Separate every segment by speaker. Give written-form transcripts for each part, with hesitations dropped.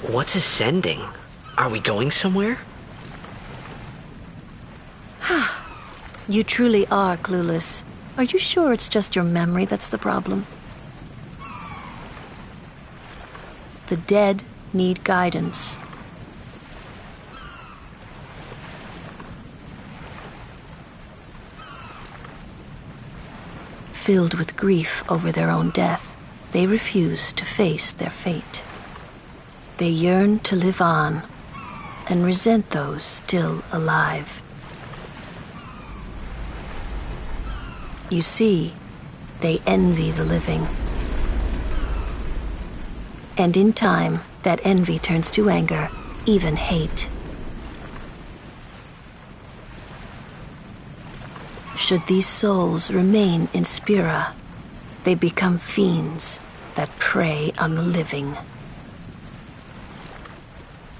Speaker 1: What's ascending? Are we going somewhere?
Speaker 2: You truly are clueless. Are you sure it's just your memory that's the problem? The dead need guidance. Filled with grief over their own death, they refuse to face their fate. They yearn to live on and resent those still alive. You see, they envy the living. And in time, that envy turns to anger, even hate. Should these souls remain in Spira, they become fiends that prey on the living.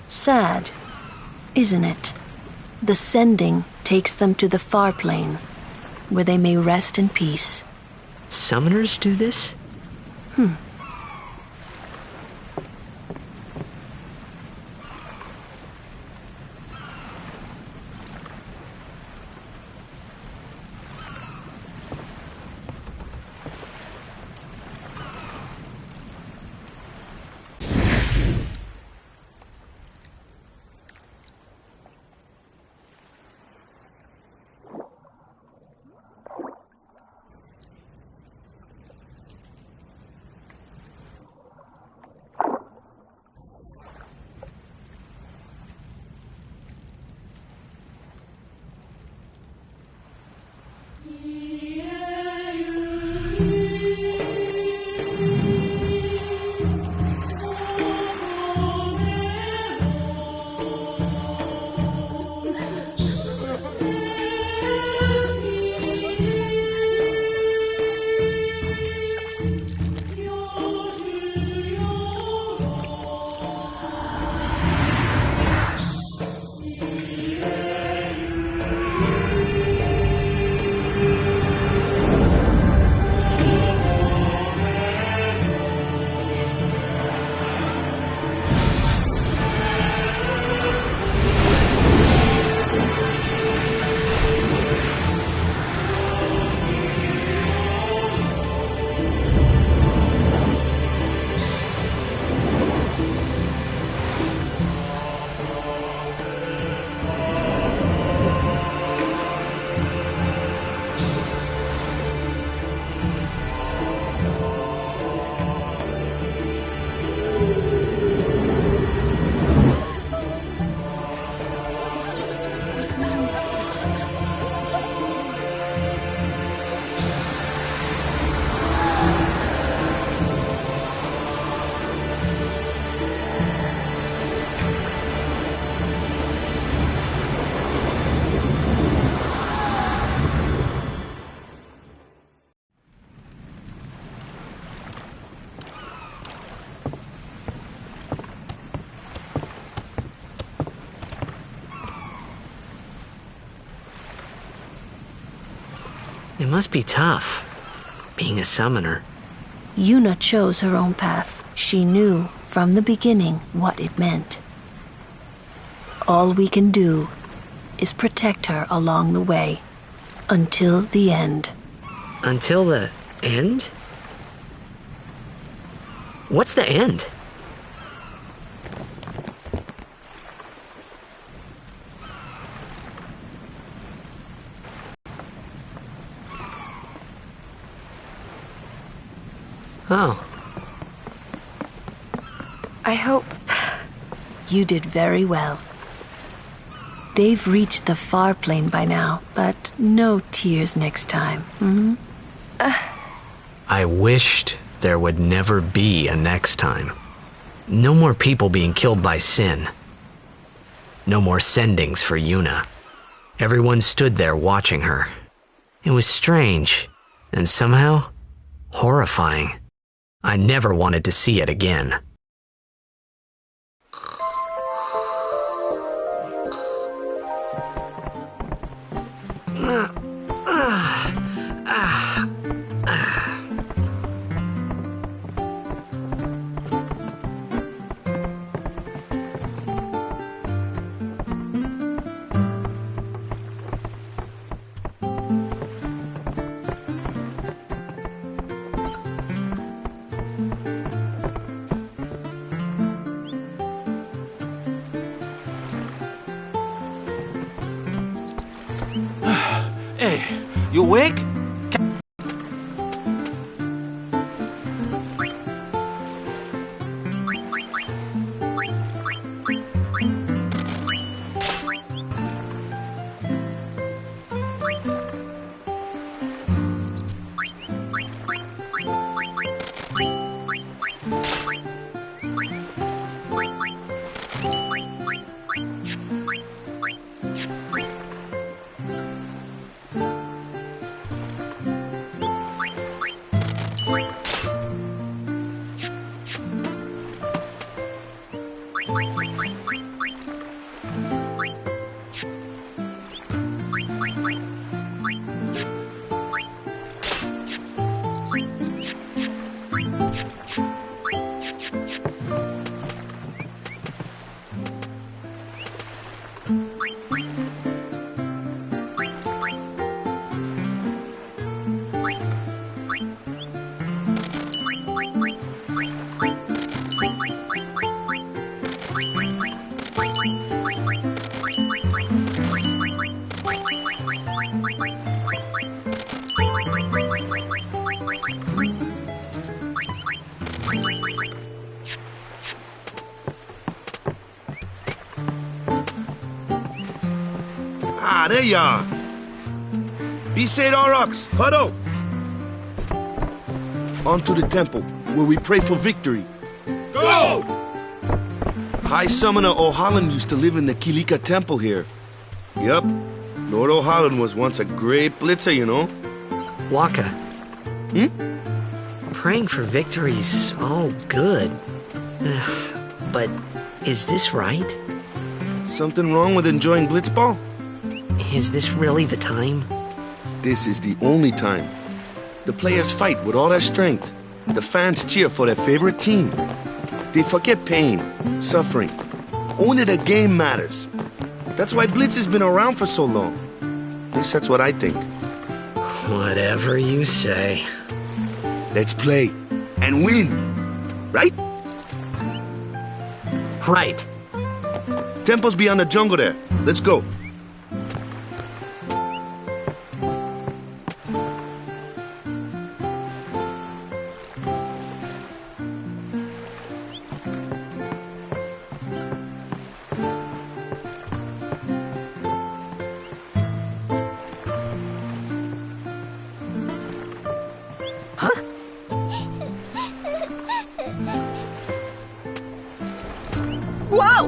Speaker 2: Sad, isn't it? The sending takes them to the far plane, where they may rest in peace.
Speaker 1: Summoners do this? It must be tough, being a summoner.
Speaker 2: Yuna chose her own path. She knew from the beginning what it meant. All we can do is protect her along the way, until the end.
Speaker 1: Until the end? What's the end? Oh.
Speaker 2: I hope you did very well. They've reached the far plane by now, but no tears next time.
Speaker 1: I wished there would never be a next time. No more people being killed by sin. No more sendings for Yuna. Everyone stood there watching her. It was strange, and somehow horrifying. I never wanted to see it again.
Speaker 3: You awake? Ah, there you are. Be said Aurochs, huddle. On to the temple, where we pray for victory.
Speaker 4: Go!
Speaker 3: High Summoner O'Holland used to live in the Kilika temple here. Yup, Lord O'Holland was once a great blitzer, you know.
Speaker 1: Waka. Praying for victory's all good. But is this right?
Speaker 3: Something wrong with enjoying blitzball?
Speaker 1: Is this really the time?
Speaker 3: This is the only time. The players fight with all their strength. The fans cheer for their favorite team. They forget pain, suffering. Only the game matters. That's why Blitz has been around for so long. At least that's what I think.
Speaker 1: Whatever you say.
Speaker 3: Let's play and win, right?
Speaker 1: Right.
Speaker 3: Temple's beyond the jungle there. Let's go.
Speaker 2: Whoa!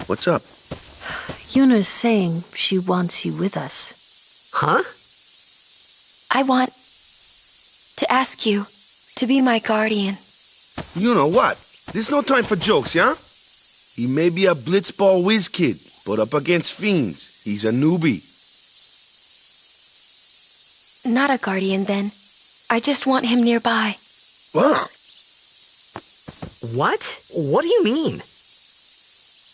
Speaker 3: What's up?
Speaker 2: Yuna's saying she wants you with us.
Speaker 1: Huh?
Speaker 4: I want to ask you to be my guardian.
Speaker 3: You know what? There's no time for jokes, yeah? He may be a blitzball whiz kid, but up against fiends, he's a newbie.
Speaker 4: Not a guardian, then. I just want him nearby.
Speaker 3: What?
Speaker 1: What? What do you mean?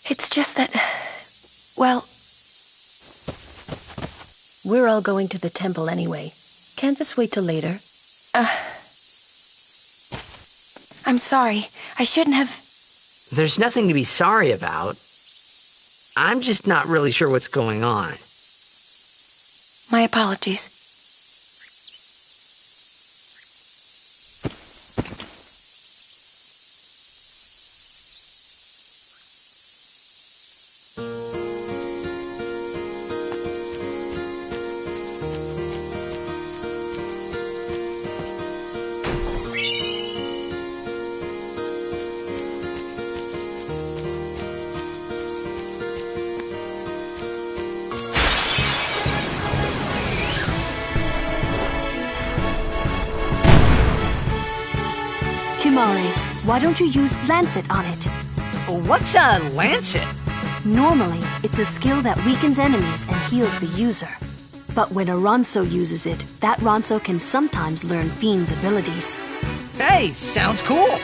Speaker 4: It's just that... Well,
Speaker 2: We're all going to the temple anyway. Can't this wait till later?
Speaker 4: I'm sorry. I shouldn't have...
Speaker 1: There's nothing to be sorry about. I'm just not really sure what's going on.
Speaker 4: My apologies.
Speaker 2: Kimari, why don't you use Lancet on it?
Speaker 1: What's a lancet?
Speaker 2: Normally, it's a skill that weakens enemies and heals the user. But when a Ronso uses it, that Ronso can sometimes learn Fiend's abilities.
Speaker 1: Hey, sounds cool.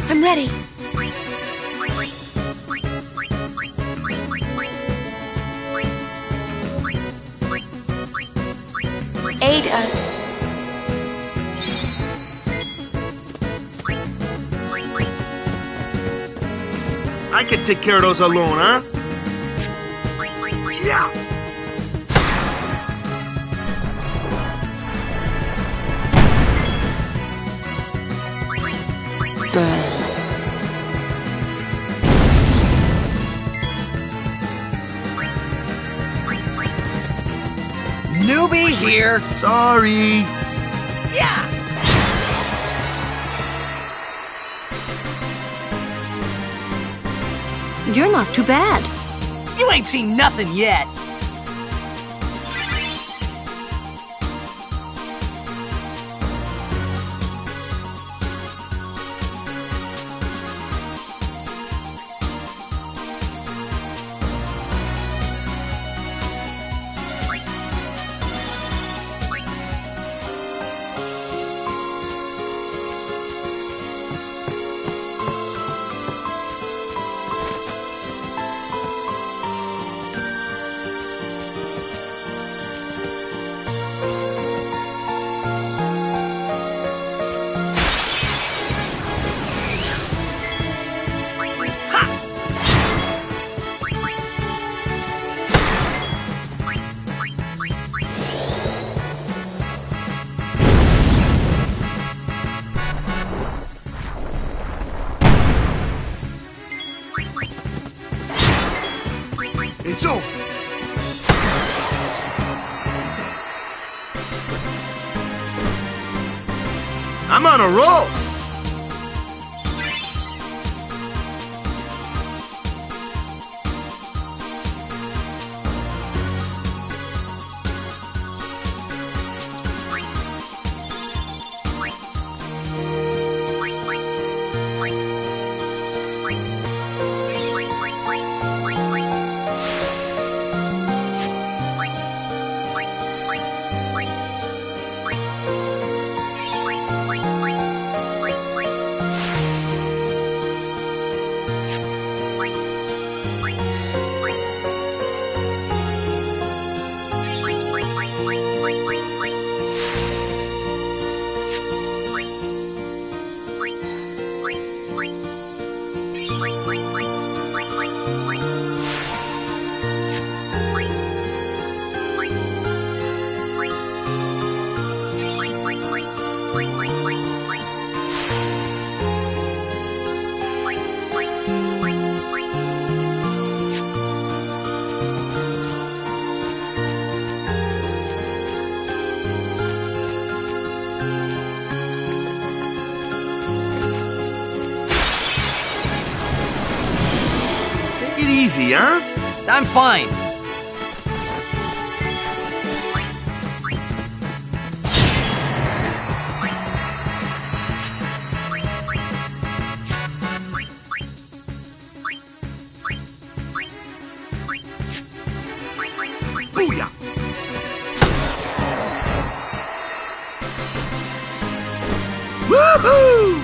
Speaker 4: I'm ready. Aid us.
Speaker 3: I can take care of those alone, huh? Yeah!
Speaker 1: Newbie here.
Speaker 3: Sorry.
Speaker 1: Yeah.
Speaker 2: You're not too bad.
Speaker 1: You ain't seen nothing yet.
Speaker 3: It's over. I'm on a roll. Take it easy, huh?
Speaker 1: I'm fine.
Speaker 3: Booyah! Woohoo!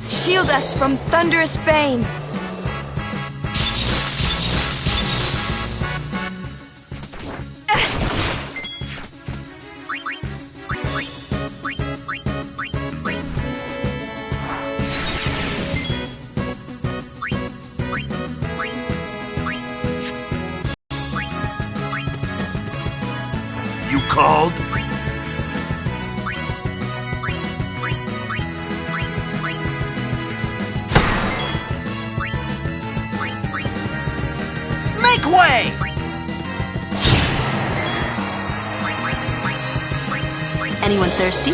Speaker 4: Shield us from thunderous bane.
Speaker 3: You called?
Speaker 1: Make way!
Speaker 2: Anyone thirsty?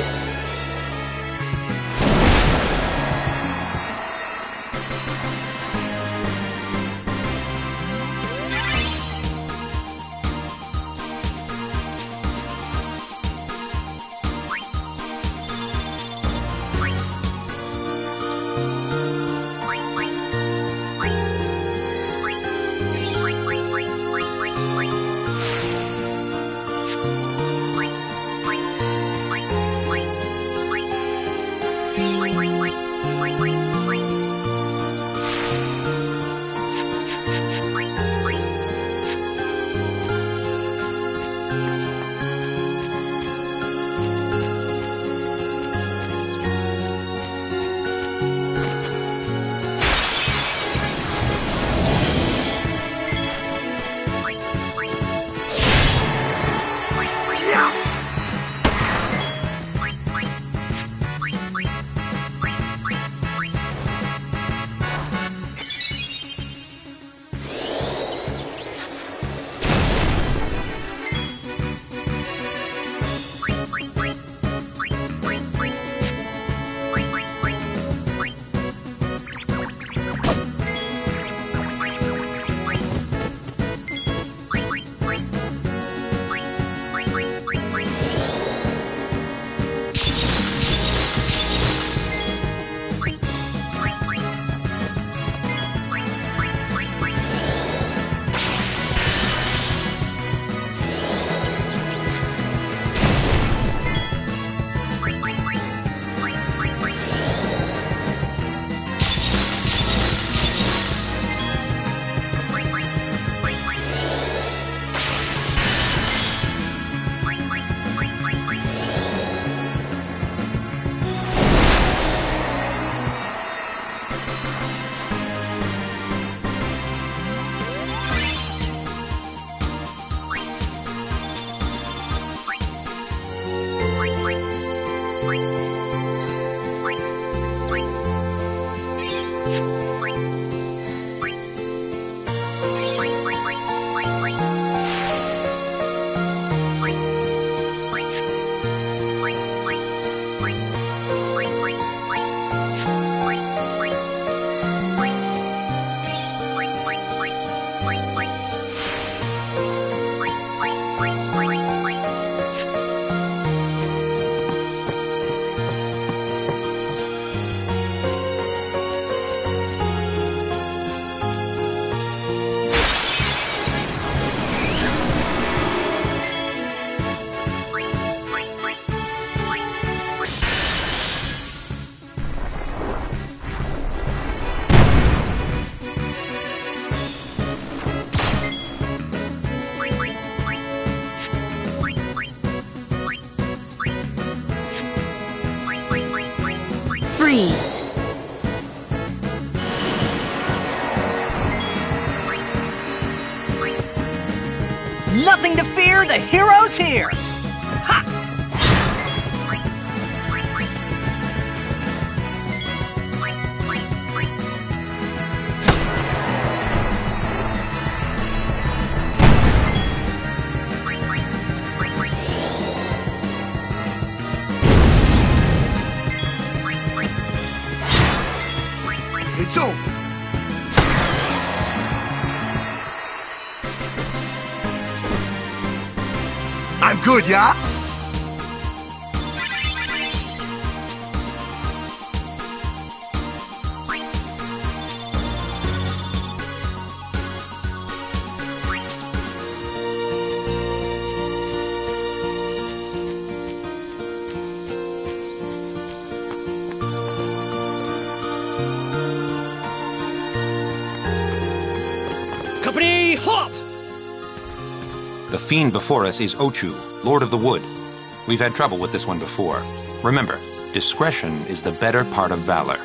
Speaker 2: Freeze!
Speaker 5: Nothing to fear, the hero's here! Ha!
Speaker 3: It's over. I'm good, yeah?
Speaker 5: Company, halt!
Speaker 6: The fiend before us is Ochu, Lord of the Wood. We've had trouble with this one before. Remember, discretion is the better part of valor.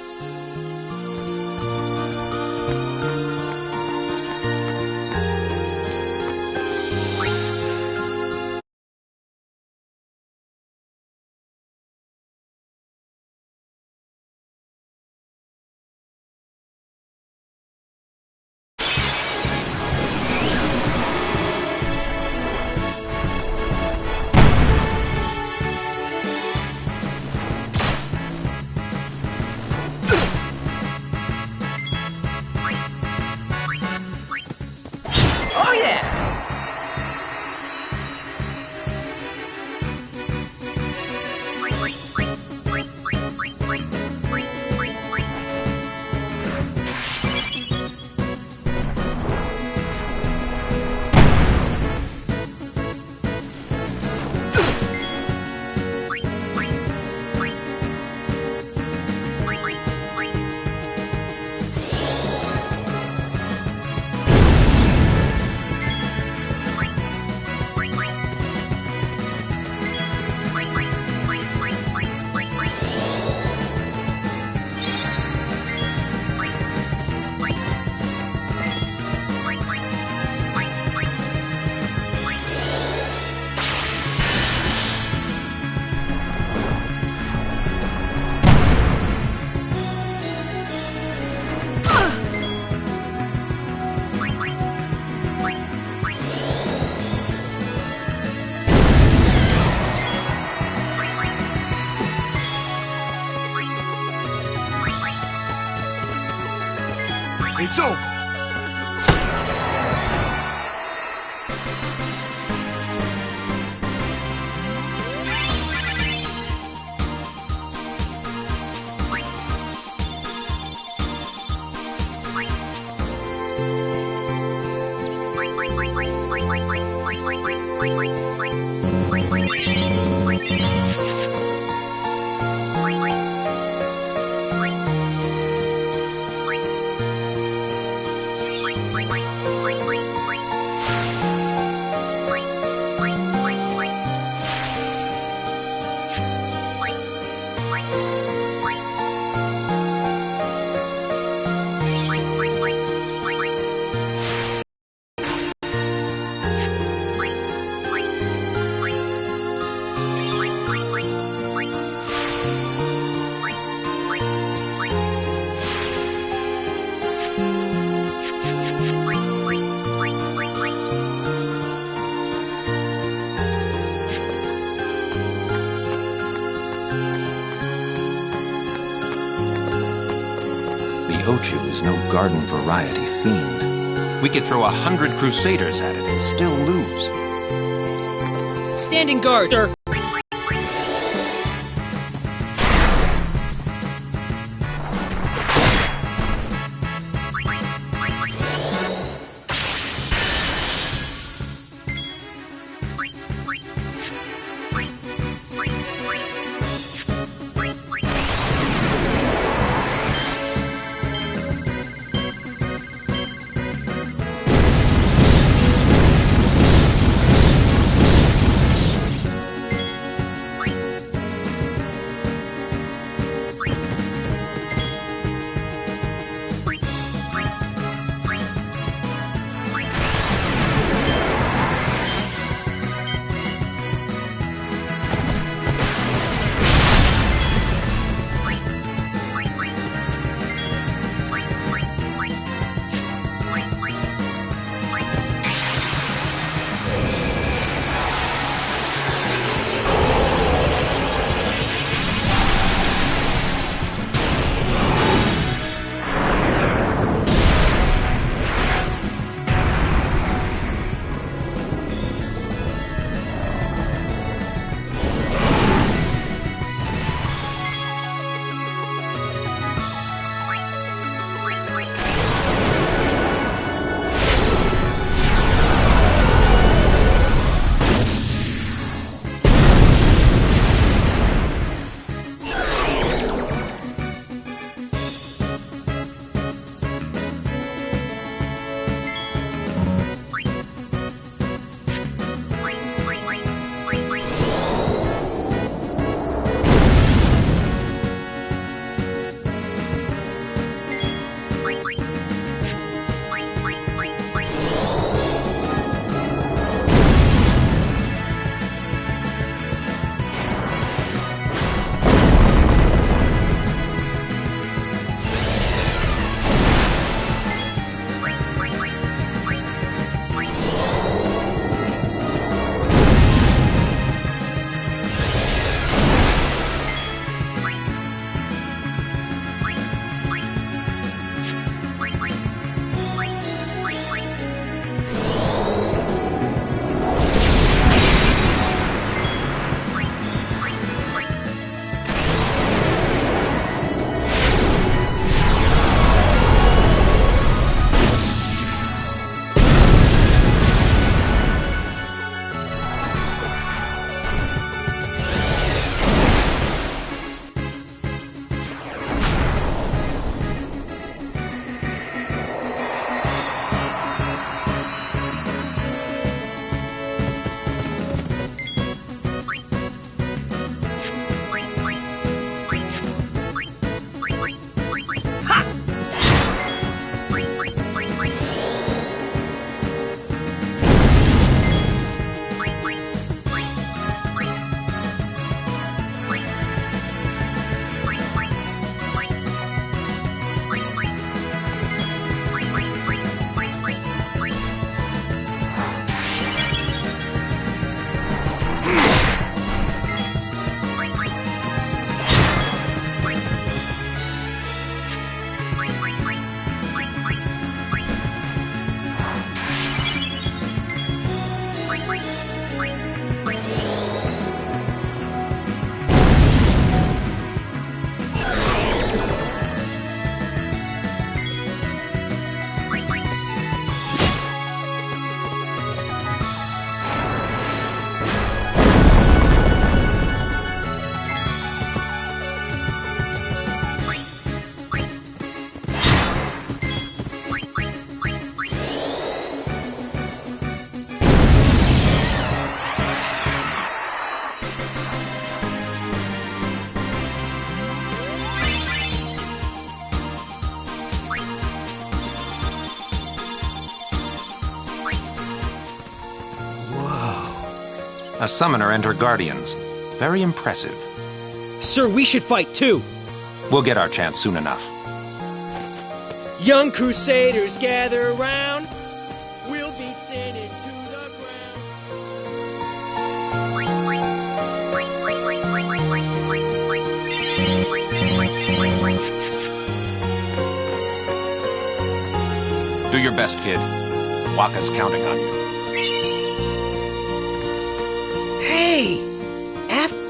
Speaker 5: Oh yeah!
Speaker 3: It's over.
Speaker 6: The Ochu is no garden variety fiend. We could throw 100 Crusaders at it and still lose.
Speaker 5: Standing guard, sir.
Speaker 6: A summoner and her guardians. Very impressive.
Speaker 5: Sir, we should fight too.
Speaker 6: We'll get our chance soon enough.
Speaker 5: Young Crusaders, gather round. We'll beat sin into the
Speaker 6: Do your best, kid. Wakka's counting on you.
Speaker 5: Hey! After...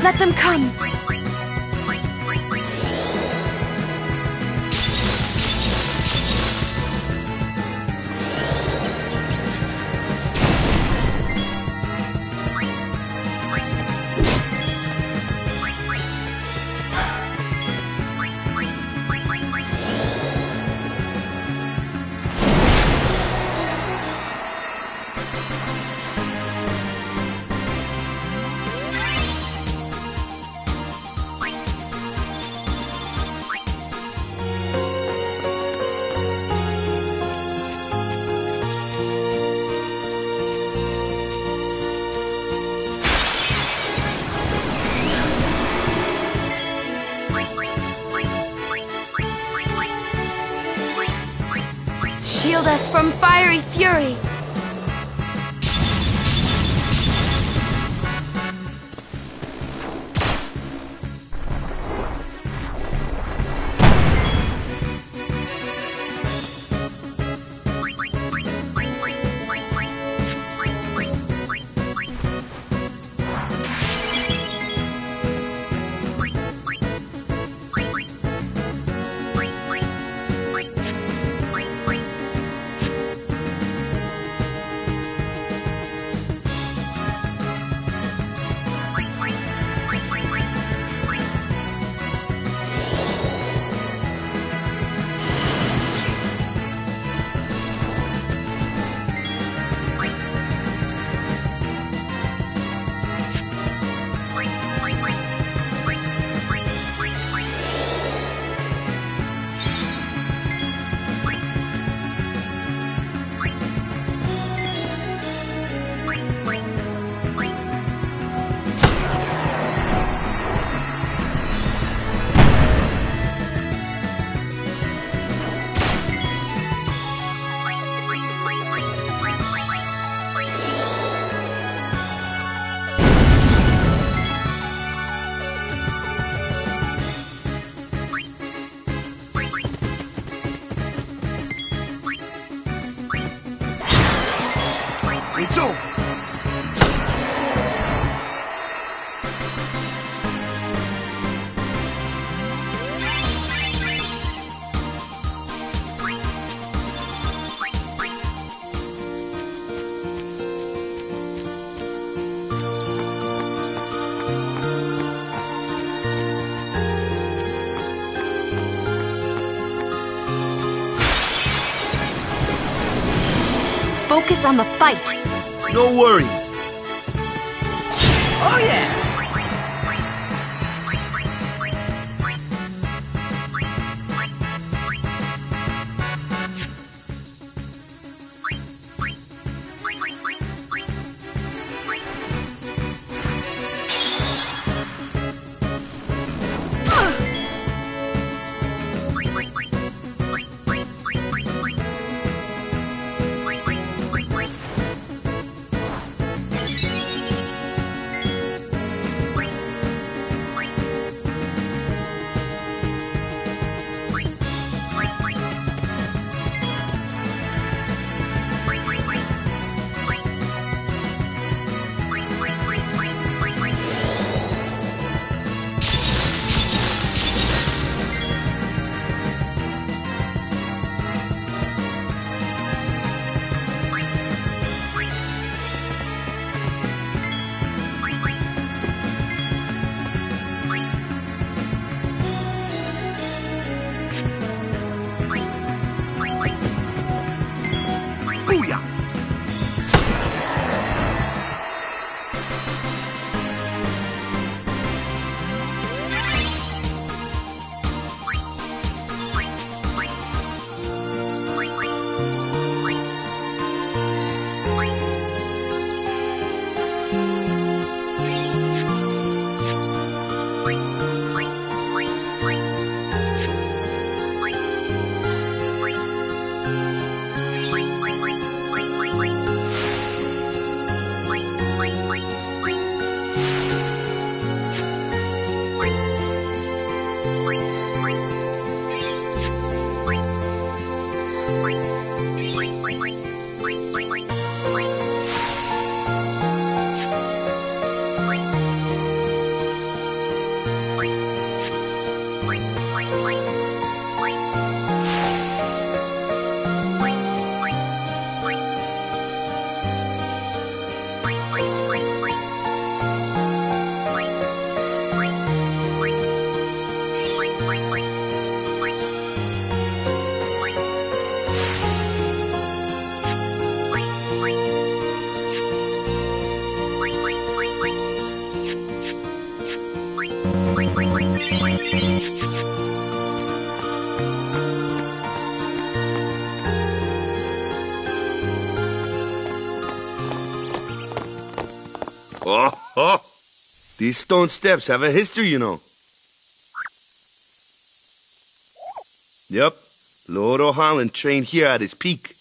Speaker 4: Let them come. Shield us from fiery fury. focus on the fight.
Speaker 3: No worries.
Speaker 5: Oh yeah!
Speaker 3: Oh. These stone steps have a history, you know. Yep, Lord O'Holland trained here at his peak.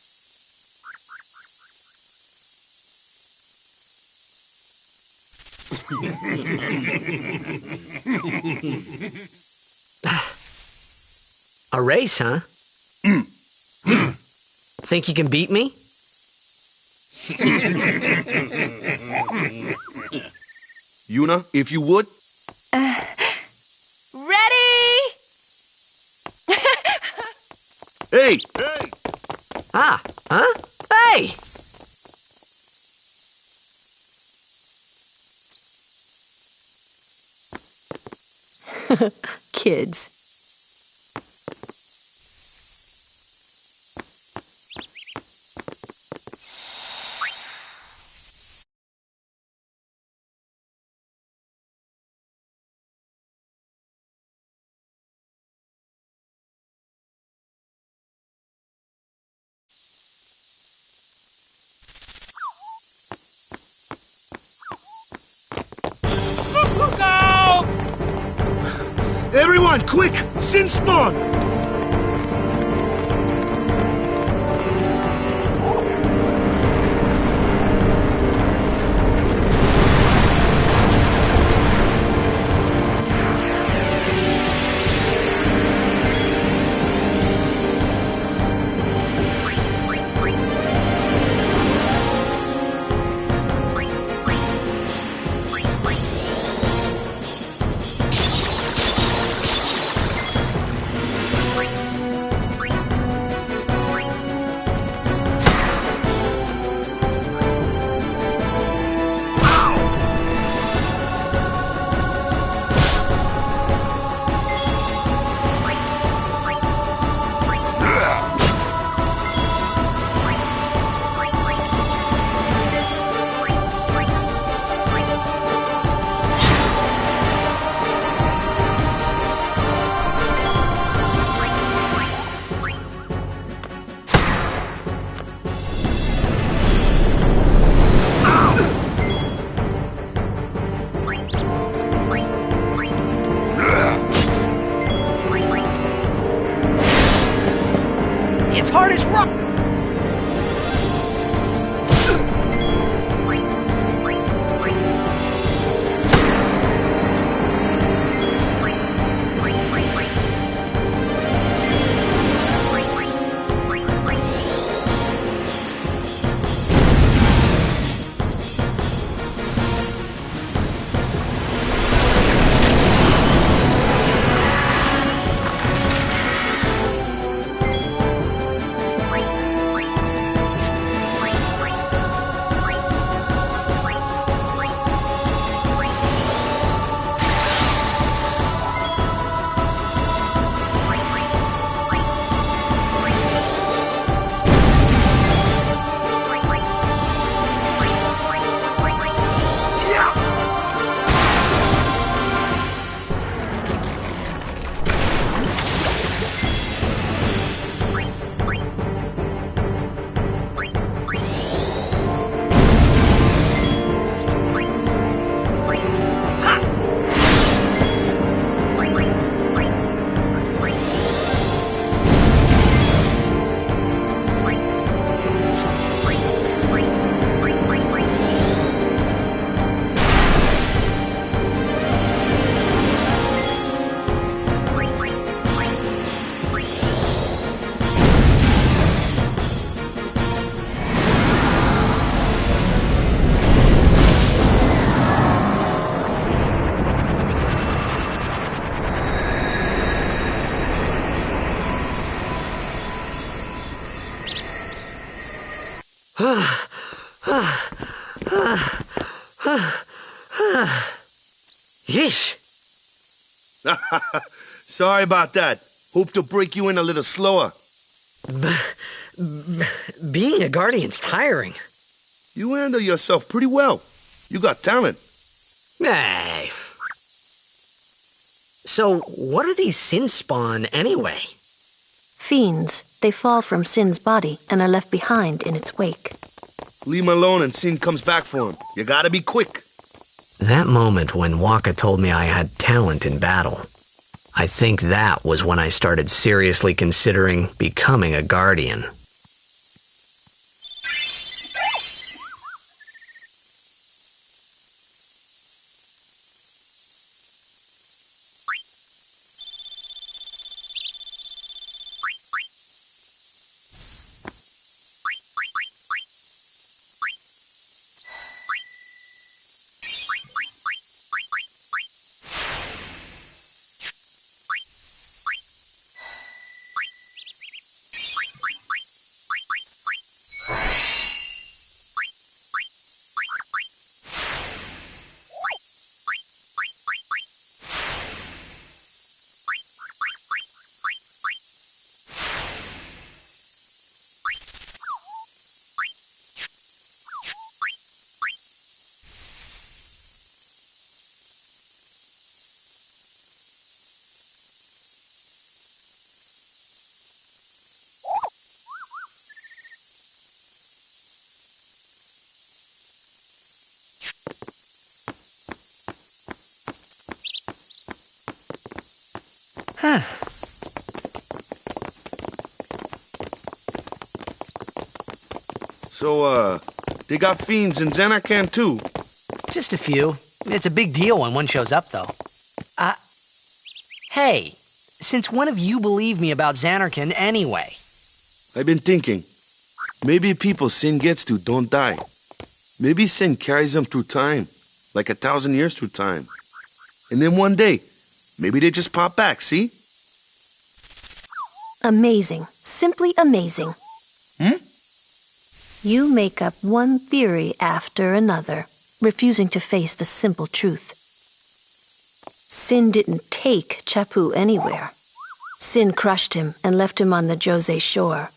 Speaker 1: A race, huh? Think you can beat me?
Speaker 3: Yuna, if you would.
Speaker 4: Ready?
Speaker 3: Hey!
Speaker 1: Ah, huh? Hey!
Speaker 2: Kids.
Speaker 3: Everyone, quick! Sin spawn!
Speaker 1: Yeesh.
Speaker 3: Sorry about that. Hope to break you in a little slower.
Speaker 1: Being a guardian's tiring.
Speaker 3: You handle yourself pretty well. You got talent.
Speaker 1: Hey. So, what are these sin spawn anyway?
Speaker 2: Fiends. They fall from Sin's body and are left behind in its wake.
Speaker 3: Leave him alone and Sin comes back for him. You gotta be quick.
Speaker 1: That moment when Waka told me I had talent in battle, I think that was when I started seriously considering becoming a guardian.
Speaker 3: So, they got fiends in Xanarkand too.
Speaker 5: Just a few. It's a big deal when one shows up, though. Hey, since when have you believed me about Xanarkand anyway?
Speaker 3: I've been thinking. Maybe people Sin gets to don't die. Maybe Sin carries them through time, like 1,000 years through time. And then one day, maybe they just pop back, see?
Speaker 2: Amazing. Simply amazing. You make up one theory after another, refusing to face the simple truth. Sin didn't take Chapu anywhere. Sin crushed him and left him on the Jose shore.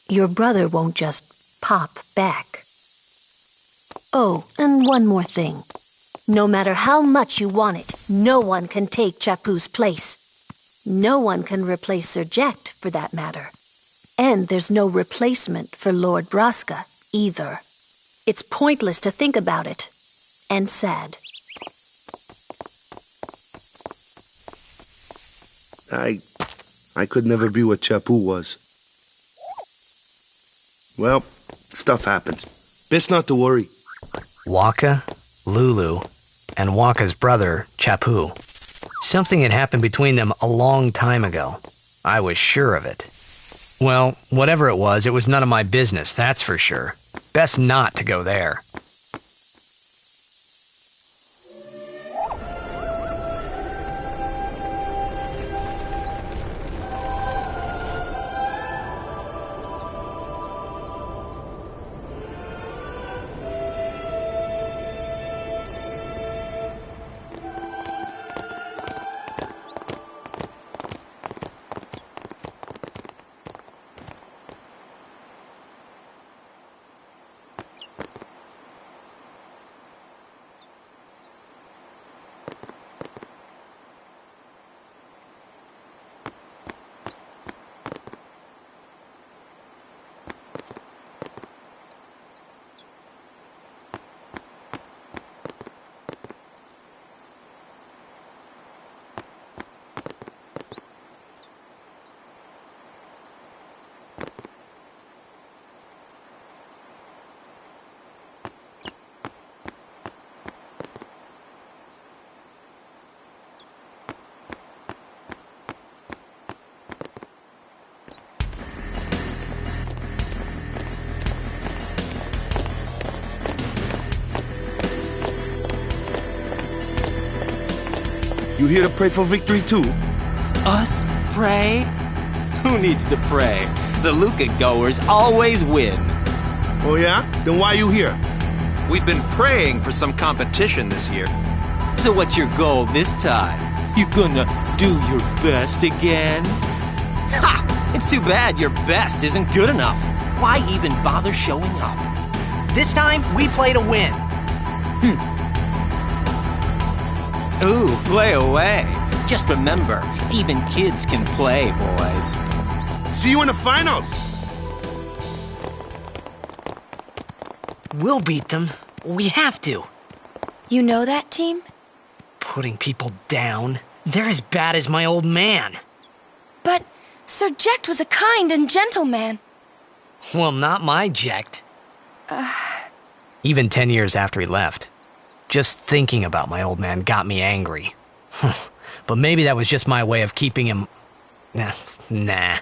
Speaker 2: Your brother won't just pop back. Oh, and one more thing. No matter how much you want it, no one can take Chapu's place. No one can replace Sir Jekt, for that matter. And there's no replacement for Lord Braska, either. It's pointless to think about it. And sad.
Speaker 3: I could never be what Chapu was. Well, stuff happens. Best not to worry.
Speaker 1: Waka, Lulu, and Waka's brother, Chapu. Something had happened between them a long time ago. I was sure of it. Well, whatever it was none of my business, that's for sure. Best not to go there.
Speaker 3: You here to pray for victory too?
Speaker 7: Us? Pray? Who needs to pray? The Luca goers always win.
Speaker 3: Oh yeah? Then why you here?
Speaker 6: We've been praying for some competition this year.
Speaker 5: So what's your goal this time? You gonna do your best again? Ha! It's too bad your best isn't good enough. Why even bother showing up? This time, we play to win. Ooh, play away. Just remember, even kids can play, boys.
Speaker 3: See you in the finals!
Speaker 1: We'll beat them. We have to.
Speaker 4: You know that team?
Speaker 1: Putting people down. They're as bad as my old man.
Speaker 4: But Sir Jecht was a kind and gentle man.
Speaker 1: Well, not my Jecht. Even 10 years after he left. Just thinking about my old man got me angry. But maybe that was just my way of keeping him... Nah.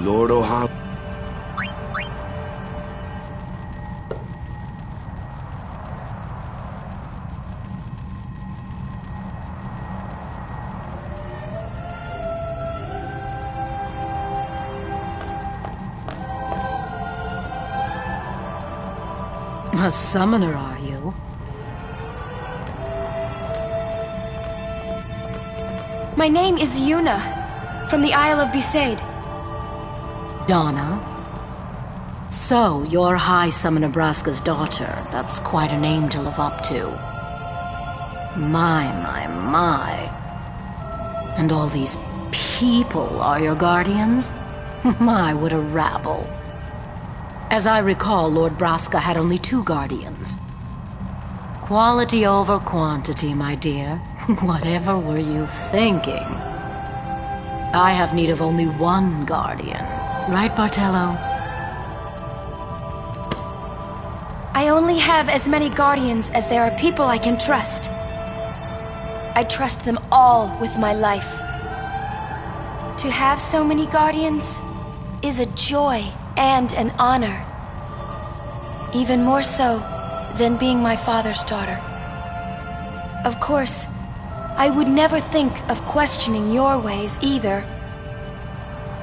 Speaker 3: Lord O'Hara.
Speaker 7: A summoner, are you?
Speaker 4: My name is Yuna, from the Isle of Besaid.
Speaker 7: Donna? So, you're High Summoner Braska's daughter. That's quite a name to live up to. My. And all these people are your guardians? My, what a rabble. As I recall, Lord Braska had only 2 guardians. Quality over quantity, my dear. Whatever were you thinking? I have need of only 1 guardian. Right, Bartello?
Speaker 4: I only have as many guardians as there are people I can trust. I trust them all with my life. To have so many guardians is a joy and an honor. Even more so than being my father's daughter. Of course, I would never think of questioning your ways either.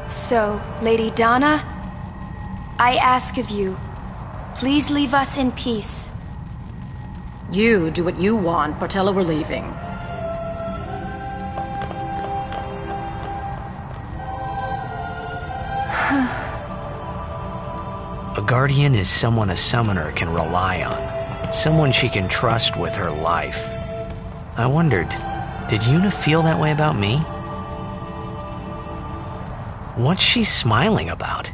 Speaker 4: So, Lady Donna, I ask of you, please leave us in peace.
Speaker 7: You do what you want, Bartello, we're leaving.
Speaker 1: A guardian is someone a summoner can rely on. Someone she can trust with her life. I wondered, did Yuna feel that way about me? What's she smiling about?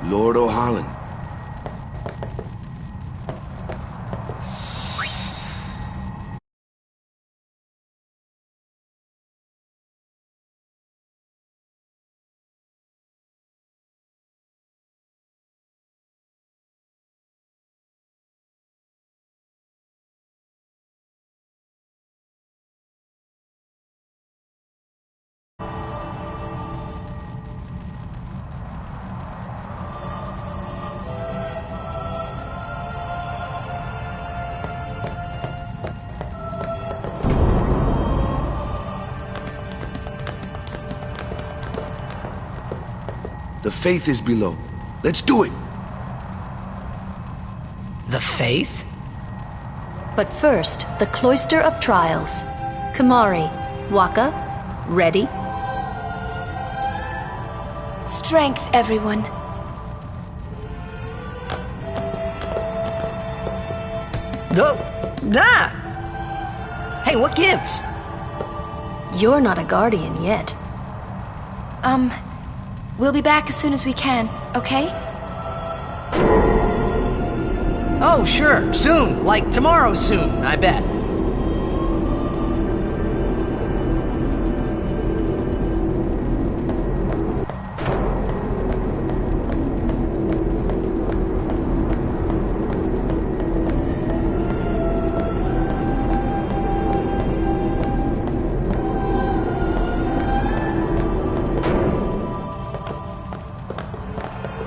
Speaker 3: Lord O'Halloran. The faith is below. Let's do it!
Speaker 1: The faith?
Speaker 2: But first, the Cloister of Trials. Kamari, Waka, ready?
Speaker 4: Strength, everyone.
Speaker 1: No! Ah! Hey, what gives?
Speaker 2: You're not a guardian yet.
Speaker 4: We'll be back as soon as we can, okay?
Speaker 1: Oh, sure, soon. Like tomorrow soon, I bet.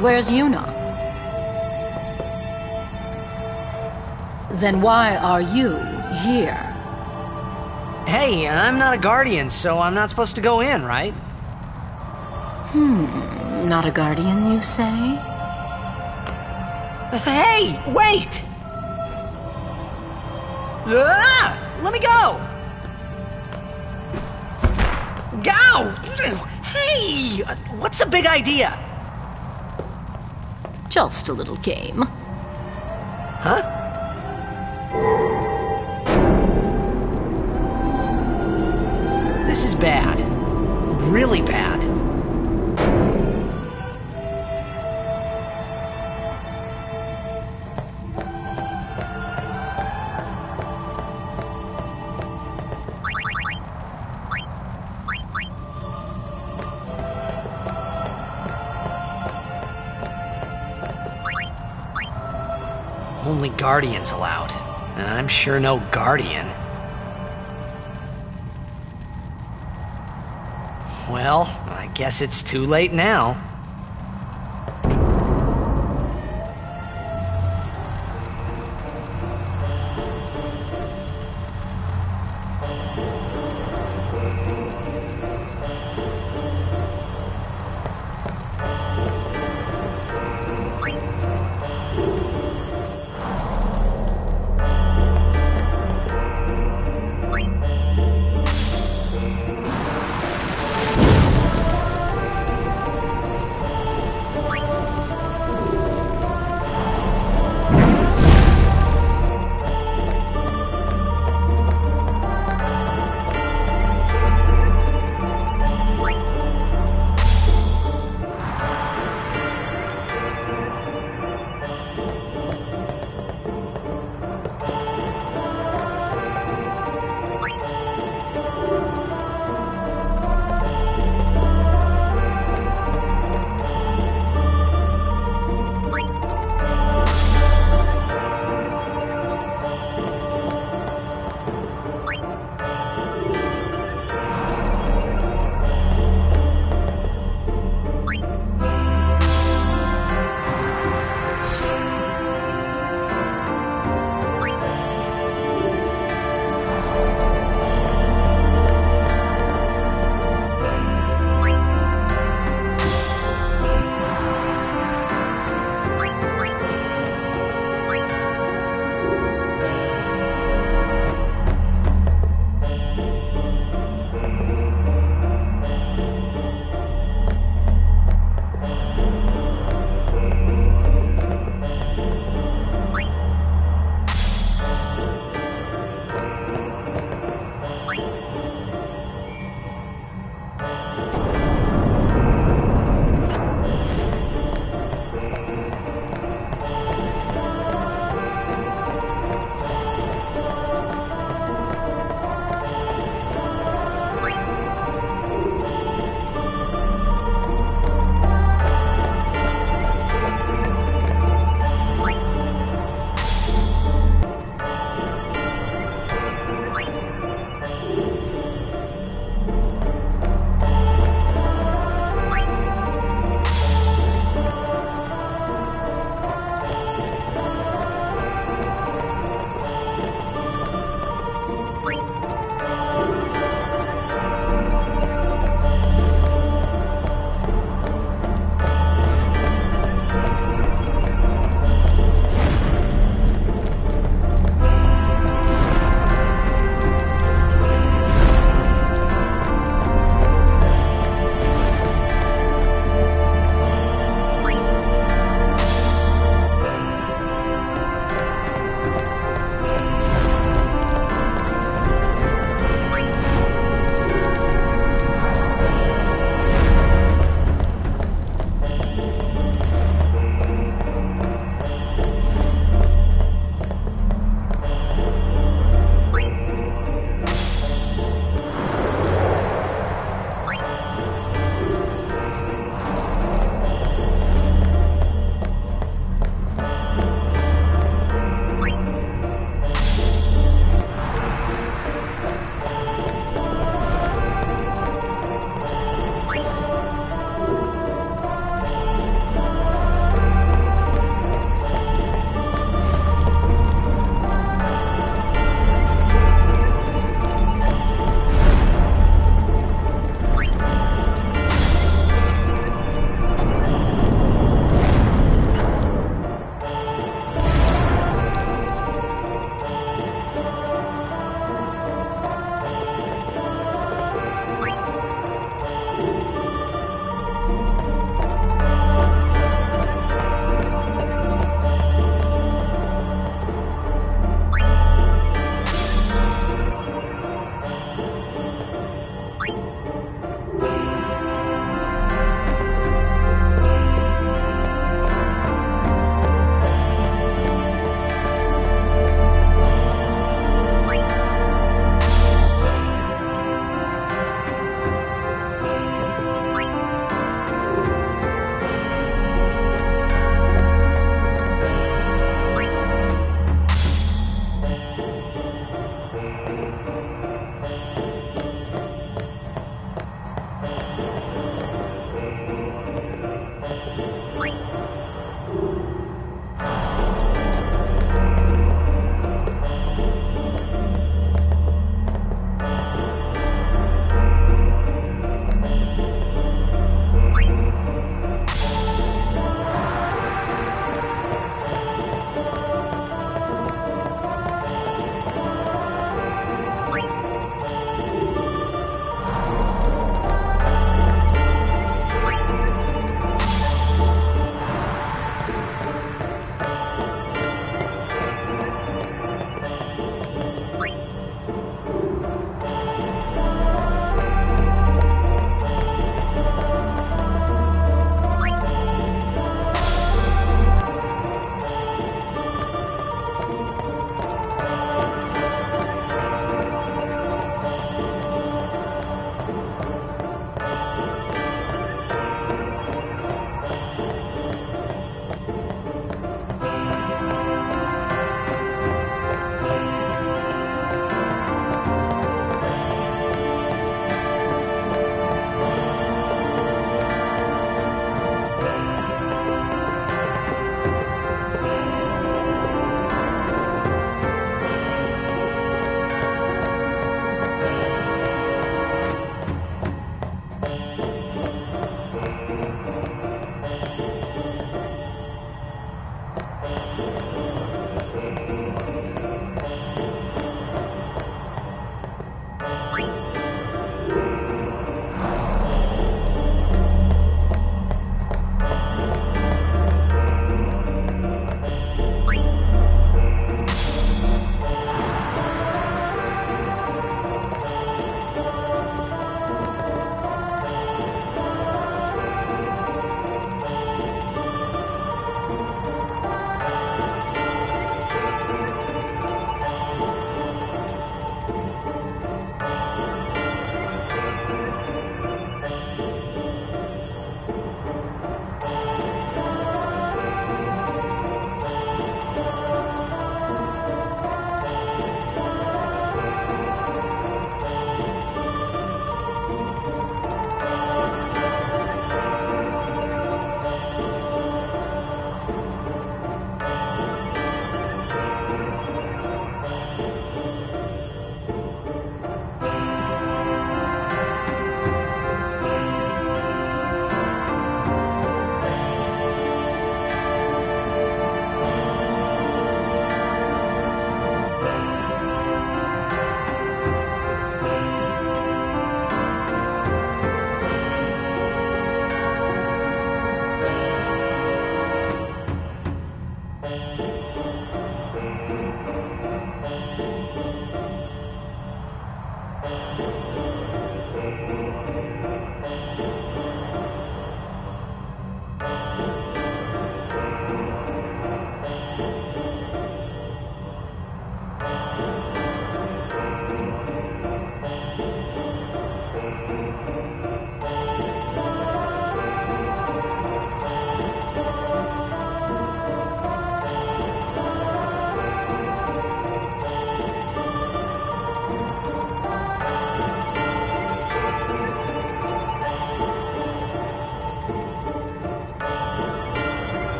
Speaker 7: Where's Yuna? Then why are you here?
Speaker 1: Hey, I'm not a guardian, so I'm not supposed to go in, right?
Speaker 7: Not a guardian, you say?
Speaker 1: Hey, wait! Ah! Let me go! Go! Hey! What's the big idea?
Speaker 7: Just a little game.
Speaker 1: Huh? This is bad. Really bad. Only guardians allowed. And I'm sure no guardian. Well, I guess it's too late now.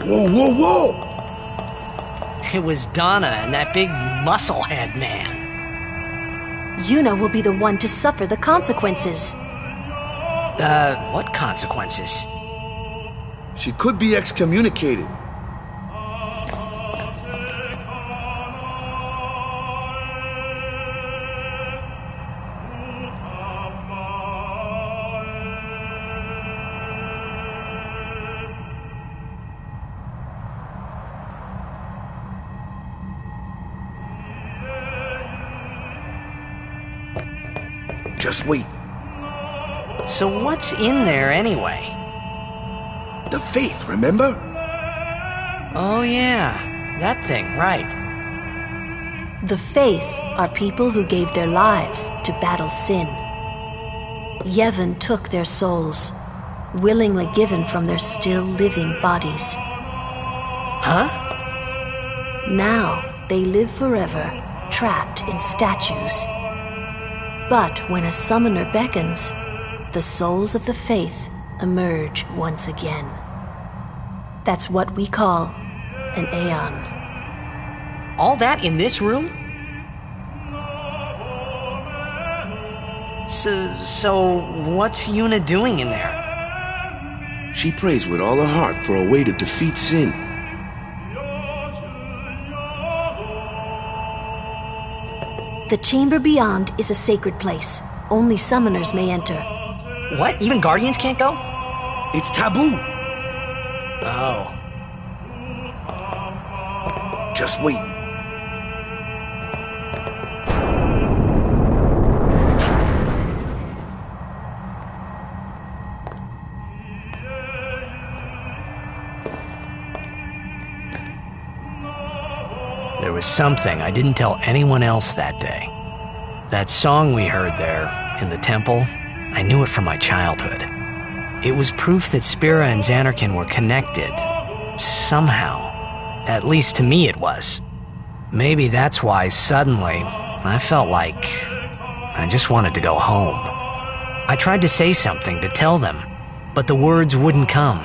Speaker 3: Whoa, whoa, whoa!
Speaker 1: It was Donna and that big musclehead man.
Speaker 2: Yuna will be the one to suffer the consequences.
Speaker 1: What consequences?
Speaker 3: She could be excommunicated. Just wait.
Speaker 1: So what's in there anyway?
Speaker 3: The faith, remember?
Speaker 1: Oh yeah, that thing, right.
Speaker 2: The Faith are people who gave their lives to battle sin. Yevon took their souls, willingly given from their still living bodies.
Speaker 1: Huh?
Speaker 2: Now they live forever, trapped in statues. But when a summoner beckons, the souls of the Faith emerge once again. That's what we call an Aeon.
Speaker 1: All that in this room? So what's Yuna doing in there?
Speaker 3: She prays with all her heart for a way to defeat sin.
Speaker 2: The chamber beyond is a sacred place. Only summoners may enter.
Speaker 1: What? Even Guardians can't go?
Speaker 3: It's taboo.
Speaker 1: Oh.
Speaker 3: Just wait.
Speaker 1: There was something I didn't tell anyone else that day. That song we heard there, in the temple, I knew it from my childhood. It was proof that Spira and Xanarkin were connected. Somehow. At least to me it was. Maybe that's why suddenly, I felt like I just wanted to go home. I tried to say something to tell them, but the words wouldn't come.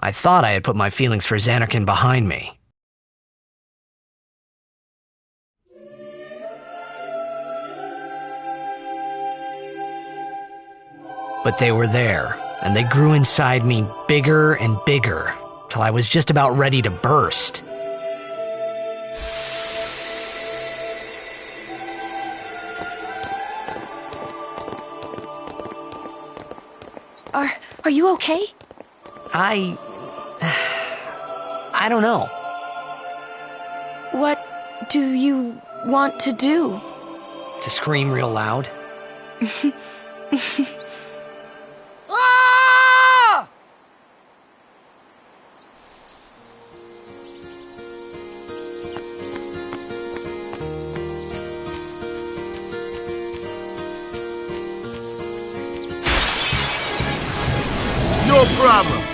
Speaker 1: I thought I had put my feelings for Xanarkin behind me. But they were there, and they grew inside me bigger and bigger, till I was just about ready to burst.
Speaker 4: Are you okay?
Speaker 1: I don't know.
Speaker 4: What do you want to do?
Speaker 1: To scream real loud.
Speaker 3: No problem.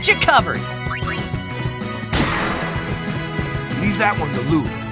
Speaker 5: got you covered.
Speaker 3: Leave that one to Lou.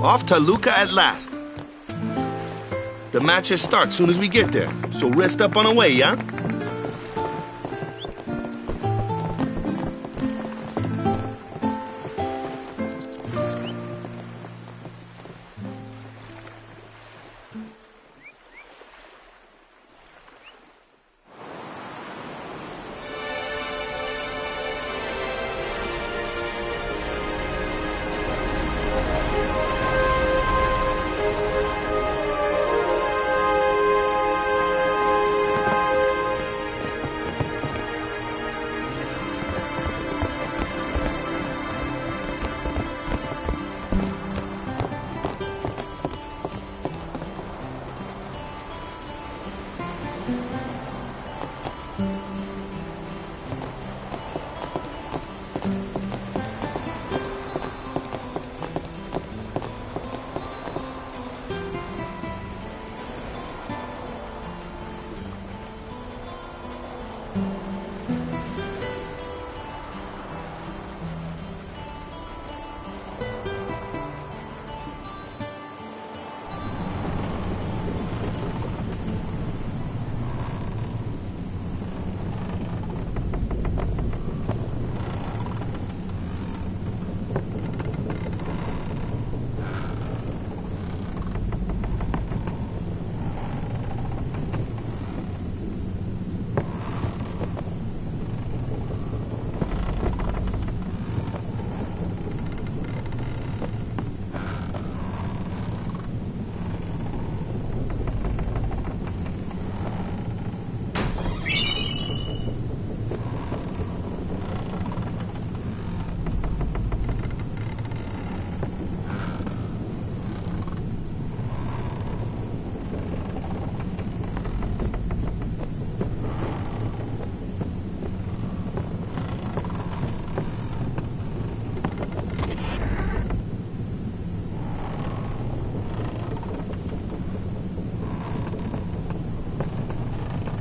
Speaker 3: Off to Luca at last. The matches start soon as we get there, so rest up on the way, yeah?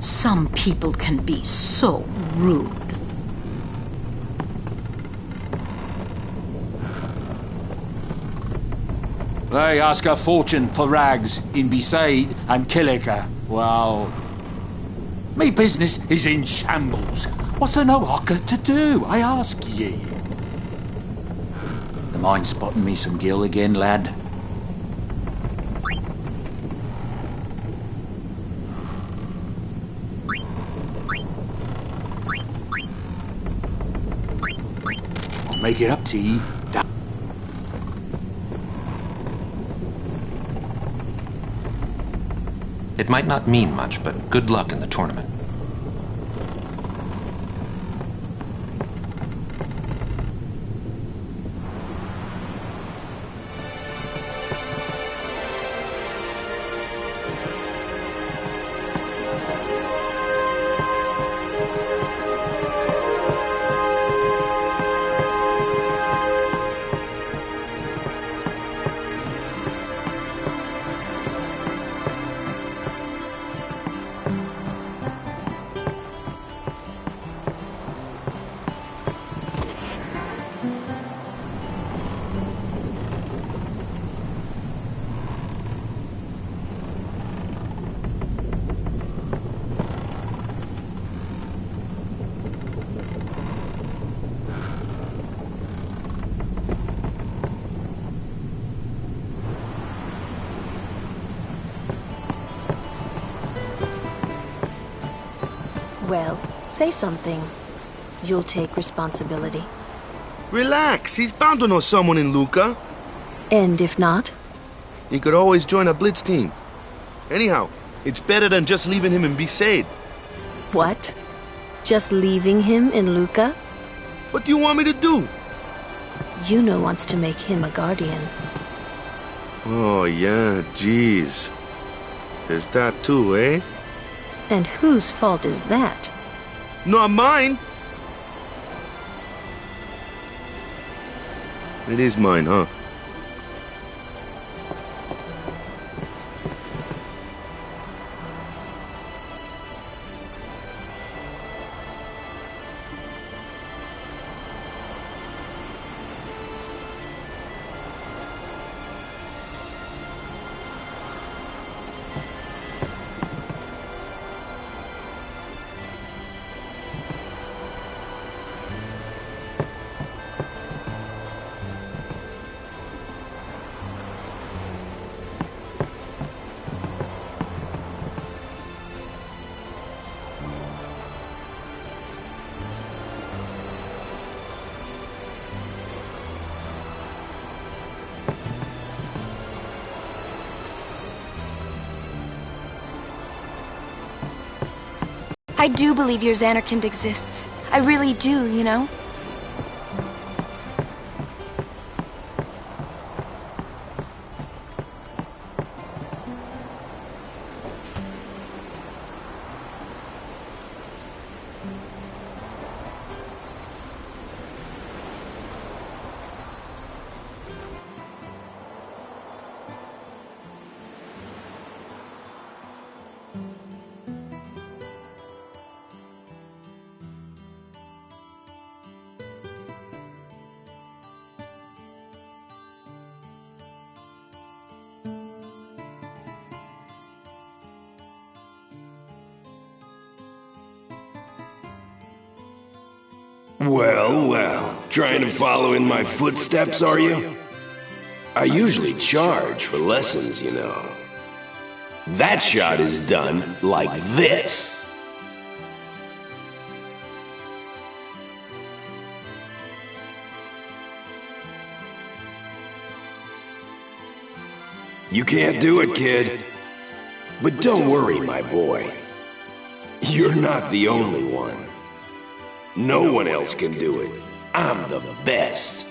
Speaker 7: Some people can be so rude.
Speaker 8: They ask a fortune for rags in Besaid and Killiker. Well, me business is in shambles. What's a no-hocker to do, I ask ye? The mind spotting me some gill again, lad? I'll make it up to ye.
Speaker 6: It might not mean much, but good luck in the tournament.
Speaker 2: Well, say something. You'll take responsibility.
Speaker 3: Relax, he's bound to know someone in Luca.
Speaker 2: And if not?
Speaker 3: He could always join a blitz team. Anyhow, it's better than just leaving him in Besaid.
Speaker 2: What? Just leaving him in Luca?
Speaker 3: What do you want me to do?
Speaker 2: Yuna wants to make him a guardian.
Speaker 3: Oh, yeah, jeez. There's that too, eh?
Speaker 2: And whose fault is that?
Speaker 3: Not mine. It is mine, huh?
Speaker 4: I do believe your Xanarkand exists. I really do, you know?
Speaker 9: Well, well. Trying to follow in my footsteps, are you? I usually charge for lessons, you know. That shot is done like this. You can't do it, kid. But don't worry, my boy. You're not the only one. No one else can do it. I'm the best.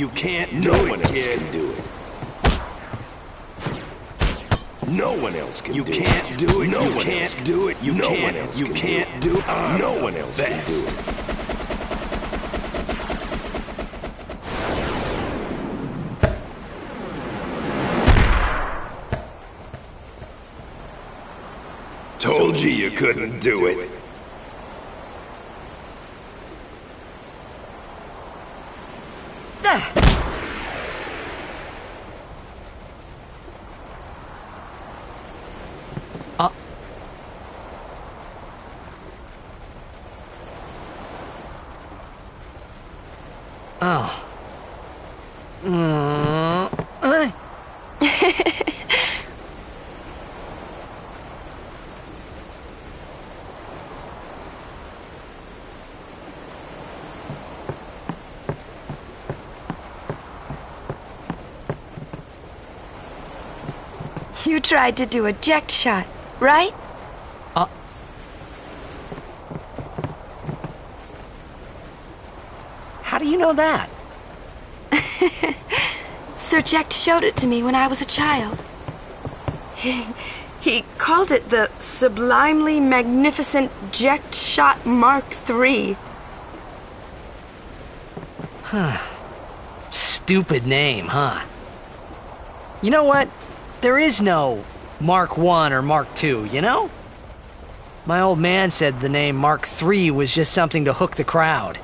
Speaker 9: You can't do it, kid. No one else can do it. You can't do it. No one can't do it. You can't. You can't do it. No one else can do it. Told you couldn't do it.
Speaker 1: Oh.
Speaker 4: You tried to do a eject shot, right?
Speaker 1: How do you know that?
Speaker 4: Sir Jack showed it to me when I was a child. He called it the Sublimely Magnificent Eject Shot Mark III.
Speaker 1: Stupid name, huh? You know what? There is no Mark I or Mark II, you know? My old man said the name Mark III was just something to hook the crowd.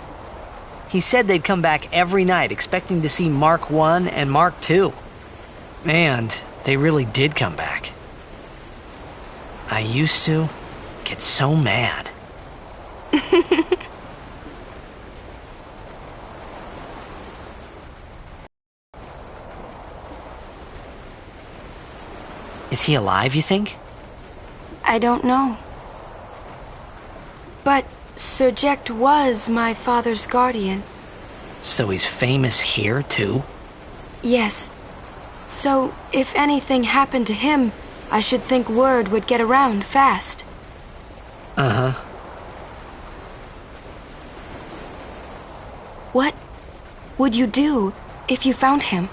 Speaker 1: He said they'd come back every night expecting to see Mark I and Mark II. And they really did come back. I used to get so mad. Is he alive, you think?
Speaker 4: I don't know. But Sir Jack was my father's guardian.
Speaker 1: So he's famous here, too?
Speaker 4: Yes. So, if anything happened to him, I should think word would get around fast.
Speaker 1: Uh-huh.
Speaker 4: What would you do if you found him?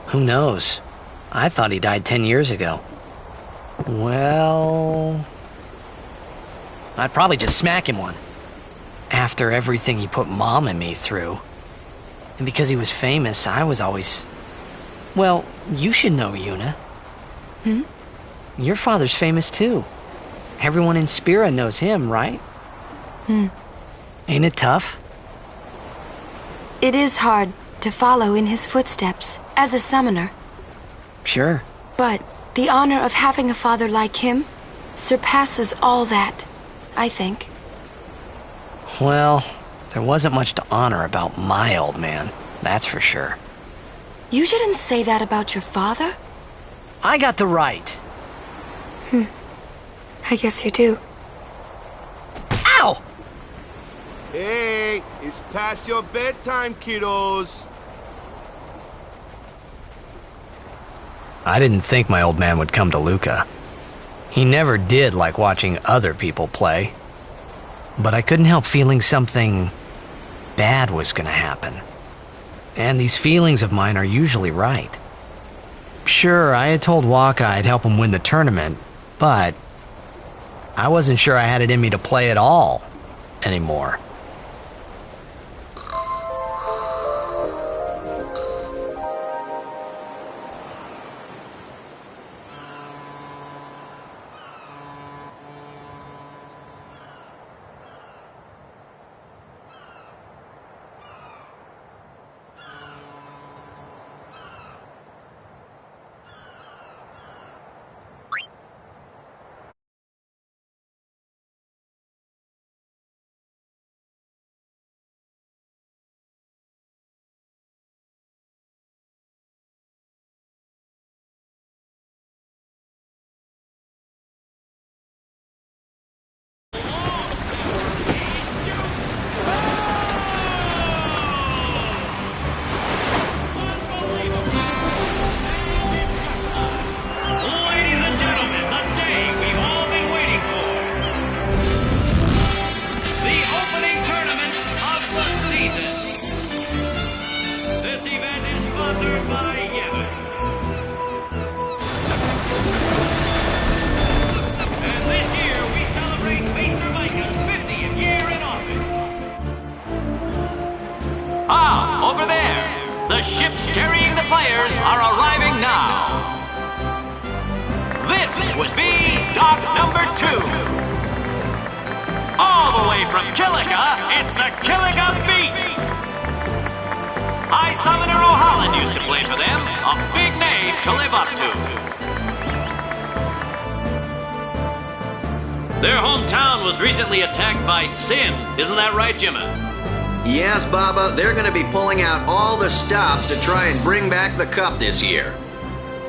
Speaker 1: Who knows? I thought he died 10 years ago. Well, I'd probably just smack him one. After everything he put Mom and me through. And because he was famous, I was always... Well, you should know, Yuna.
Speaker 4: Hmm?
Speaker 1: Your father's famous too. Everyone in Spira knows him, right? Ain't it tough?
Speaker 4: It is hard to follow in his footsteps as a summoner.
Speaker 1: Sure.
Speaker 4: But the honor of having a father like him surpasses all that, I think.
Speaker 1: Well, there wasn't much to honor about my old man, that's for sure.
Speaker 4: You shouldn't say that about your father.
Speaker 1: I got the right.
Speaker 4: I guess you do.
Speaker 1: Ow!
Speaker 3: Hey, it's past your bedtime, kiddos.
Speaker 1: I didn't think my old man would come to Luca. He never did like watching other people play. But I couldn't help feeling something bad was gonna happen. And these feelings of mine are usually right. Sure, I had told Waka I'd help him win the tournament, but I wasn't sure I had it in me to play at all anymore.
Speaker 10: ships carrying the players are arriving now. This would be dock number 2. All the way from Killica, it's the Killica Beasts. High Summoner O'Holland used to play for them, a big name to live up to. Their hometown was recently attacked by Sin. Isn't that right, Jimmy?
Speaker 11: Yes, Baba, they're going to be pulling out all the stops to try and bring back the cup this year.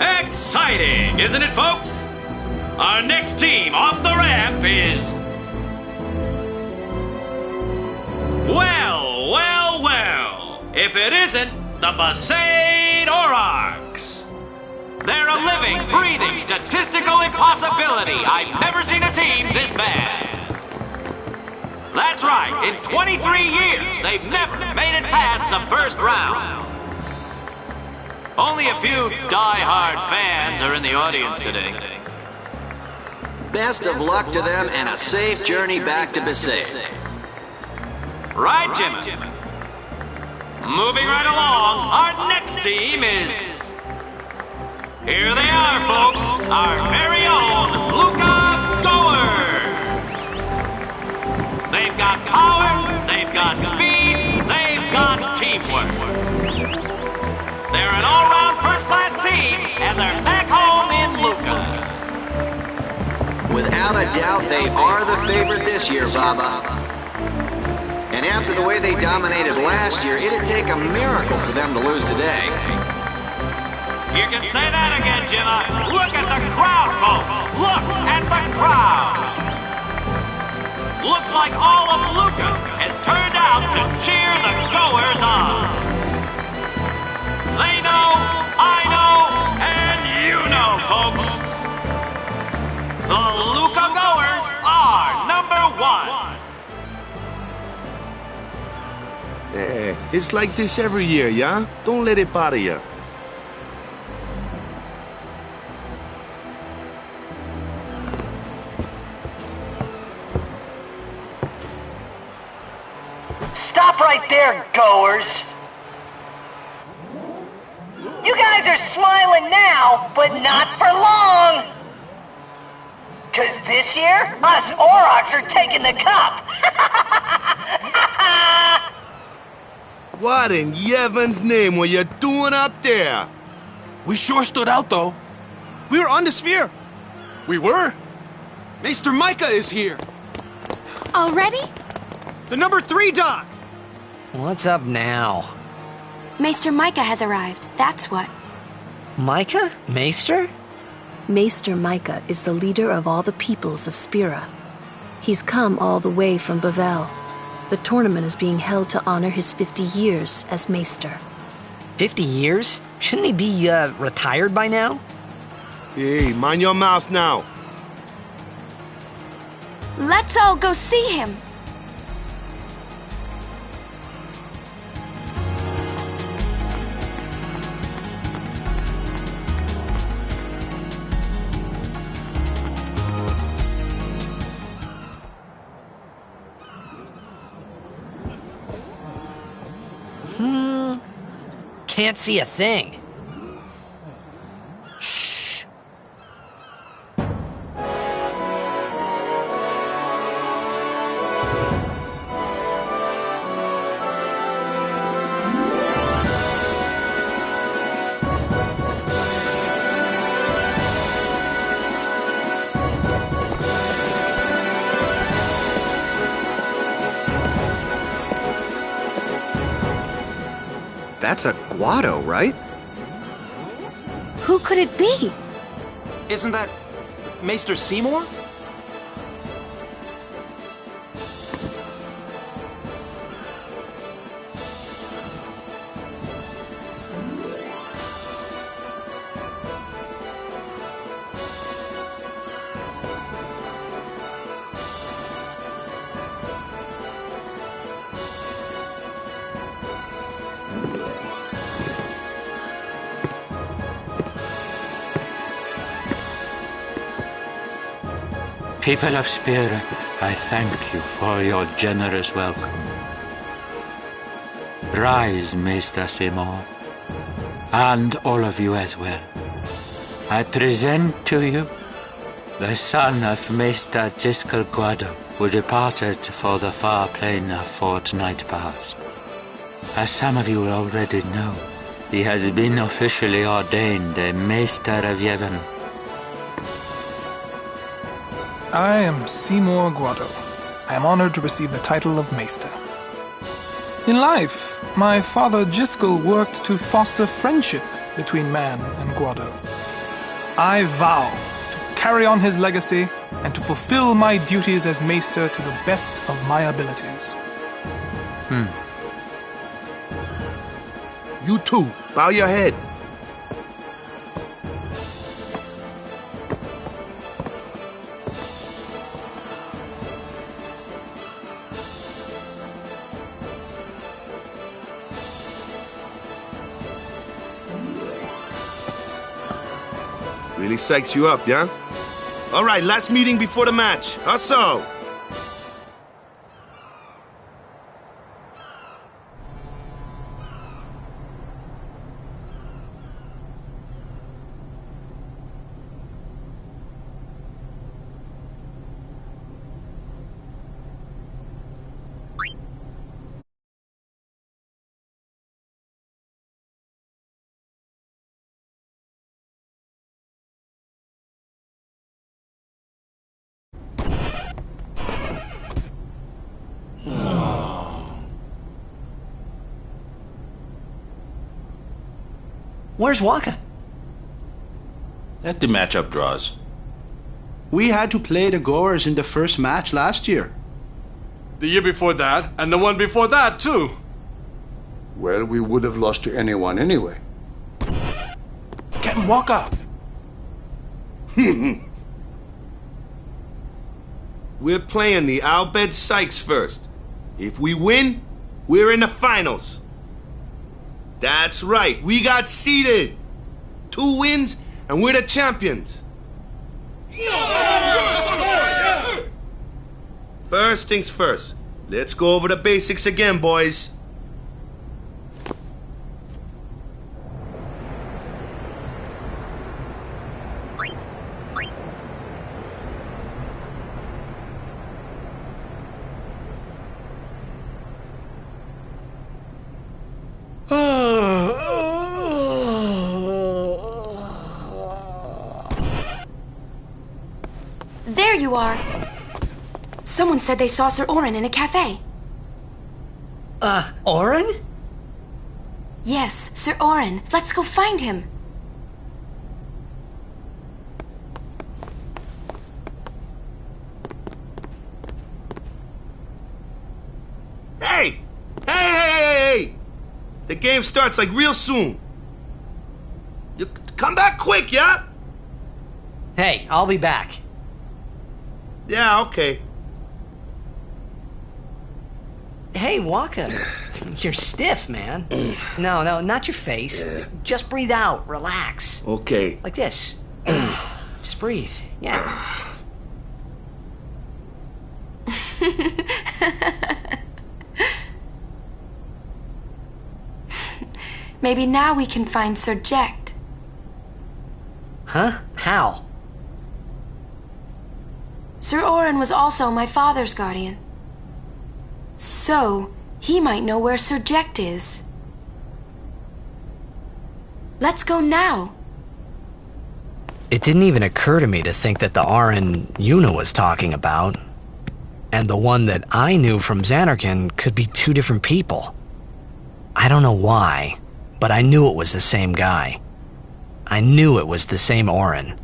Speaker 10: Exciting, isn't it, folks? Our next team off the ramp is... Well, well, well. If it isn't the Besaid Aurochs. They're a living, breathing, statistical impossibility. I've never seen a team this bad. That's right, in 23 years, they've never made it past the first round. Only a few die-hard fans are in the audience today.
Speaker 11: Best of luck to them and a safe journey back to Besaid.
Speaker 10: Right, Jim? Moving right along, our next team is... Here they are, folks, our very own Luca Goers. They've got power, they've got speed, they've got teamwork. They're an all-round first-class team, and they're back home in Luca.
Speaker 11: Without a doubt, they are the favorite this year, Baba. And after the way they dominated last year, it'd take a miracle for them to lose today.
Speaker 10: You can say that again, Jimma. Look at the crowd, folks. Look at the crowd. Looks like all of Luca has turned out to cheer the Goers on. They know, I know, and you know, folks. The Luca Goers are #1.
Speaker 3: It's like this every year, yeah? Don't let it bother you.
Speaker 12: Stop right there, Goers! You guys are smiling now, but not for long! 'Cause this year, us Aurochs are taking the cup!
Speaker 3: What in Yevon's name were you doing up there?
Speaker 13: We sure stood out, though. We were on the sphere. We were. Maester Micah is here.
Speaker 4: Already?
Speaker 13: The number 3 dock.
Speaker 1: What's up now?
Speaker 4: Maester Micah has arrived, that's what.
Speaker 1: Micah? Maester?
Speaker 2: Maester Micah is the leader of all the peoples of Spira. He's come all the way from Bavel. The tournament is being held to honor his 50 years as Maester.
Speaker 1: 50 years? Shouldn't he be, retired by now?
Speaker 3: Hey, mind your mouth now.
Speaker 4: Let's all go see him.
Speaker 1: Can't see a thing. Shh.
Speaker 11: That's a Guado, right?
Speaker 4: Who could it be?
Speaker 13: Isn't that Maester Seymour?
Speaker 8: People of Spira, I thank you for your generous welcome. Rise, Maester Seymour. and all of you as well. I present to you the son of Maester Giskel Guado, who departed for the far plain a fortnight past. As some of you already know, he has been officially ordained a Maester of Yevon.
Speaker 14: I am Seymour Guado. I am honored to receive the title of Maester. In life, my father Giskel worked to foster friendship between man and Guado. I vow to carry on his legacy and to fulfill my duties as Maester to the best of my abilities.
Speaker 3: You too, bow your head. Really psychs you up, yeah? All right, last meeting before the match. Hustle!
Speaker 15: Where's Waka?
Speaker 16: At the matchup draws.
Speaker 17: We had to play the Goers in the first match last year.
Speaker 13: The year before that, and the one before that, too.
Speaker 18: Well, we would have lost to anyone anyway.
Speaker 13: Captain Walker!
Speaker 3: We're playing the Albed Sykes first. If we win, we're in the finals. That's right, we got seeded. 2 wins, and we're the champions. First things first. Let's go over the basics again, boys.
Speaker 4: There you are. Someone said they saw Sir Orin in a cafe.
Speaker 15: Orin?
Speaker 4: Yes, Sir Orin. Let's go find him.
Speaker 3: Hey! Hey! The game starts like real soon. You come back quick, yeah?
Speaker 15: Hey, I'll be back.
Speaker 3: Yeah, okay.
Speaker 15: Hey, Waka. You're stiff, man. No, not your face. Just breathe out. Relax.
Speaker 3: Okay.
Speaker 15: Like this. Just breathe. Yeah.
Speaker 4: Maybe now we can find Sir Jecht.
Speaker 15: Huh? How?
Speaker 4: Sir Orin was also my father's guardian. So, he might know where Sir Jecht is. Let's go now.
Speaker 1: It didn't even occur to me to think that the Aran Yuna was talking about, and the one that I knew from Xanarkand could be 2 different people. I don't know why, but I knew it was the same guy. I knew it was the same Orin.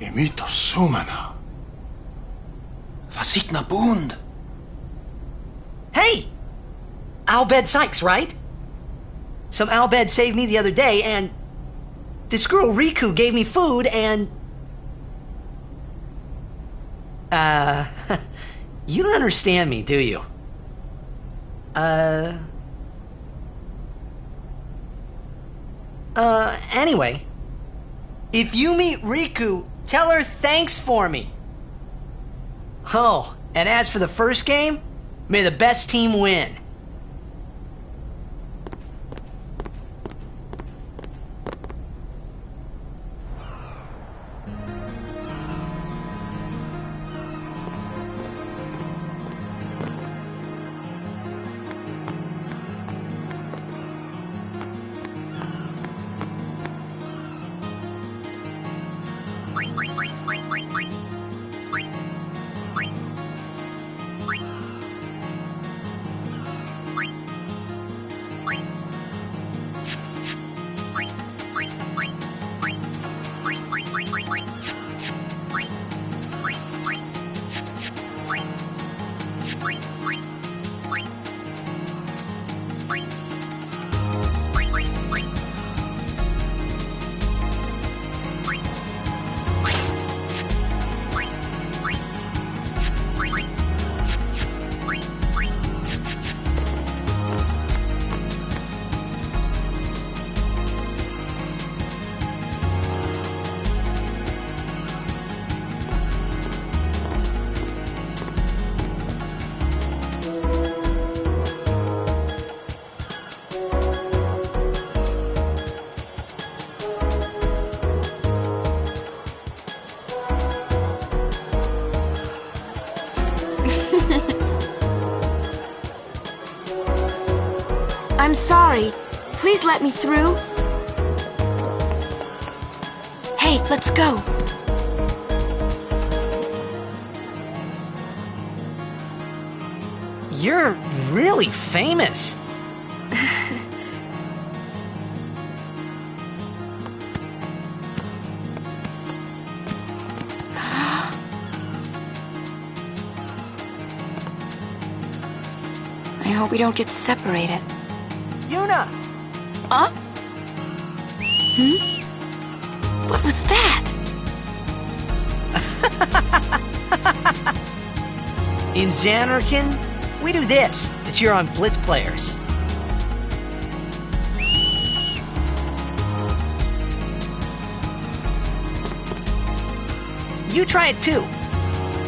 Speaker 18: Imito Sumana.
Speaker 5: Vasikna Bund.
Speaker 15: Hey! Albed Sykes, right? Some Albed saved me the other day, and this girl Riku gave me food, and... you don't understand me, do you? Anyway, if you meet Riku, tell her thanks for me. Oh, and as for the first game, may the best team win.
Speaker 4: I'm sorry. Please let me through. Hey, let's go.
Speaker 15: You're really famous.
Speaker 4: I hope we don't get separated.
Speaker 15: Yuna!
Speaker 4: Huh? What was that?
Speaker 15: In Xanarkin, we do this to cheer on Blitz players. You try it too.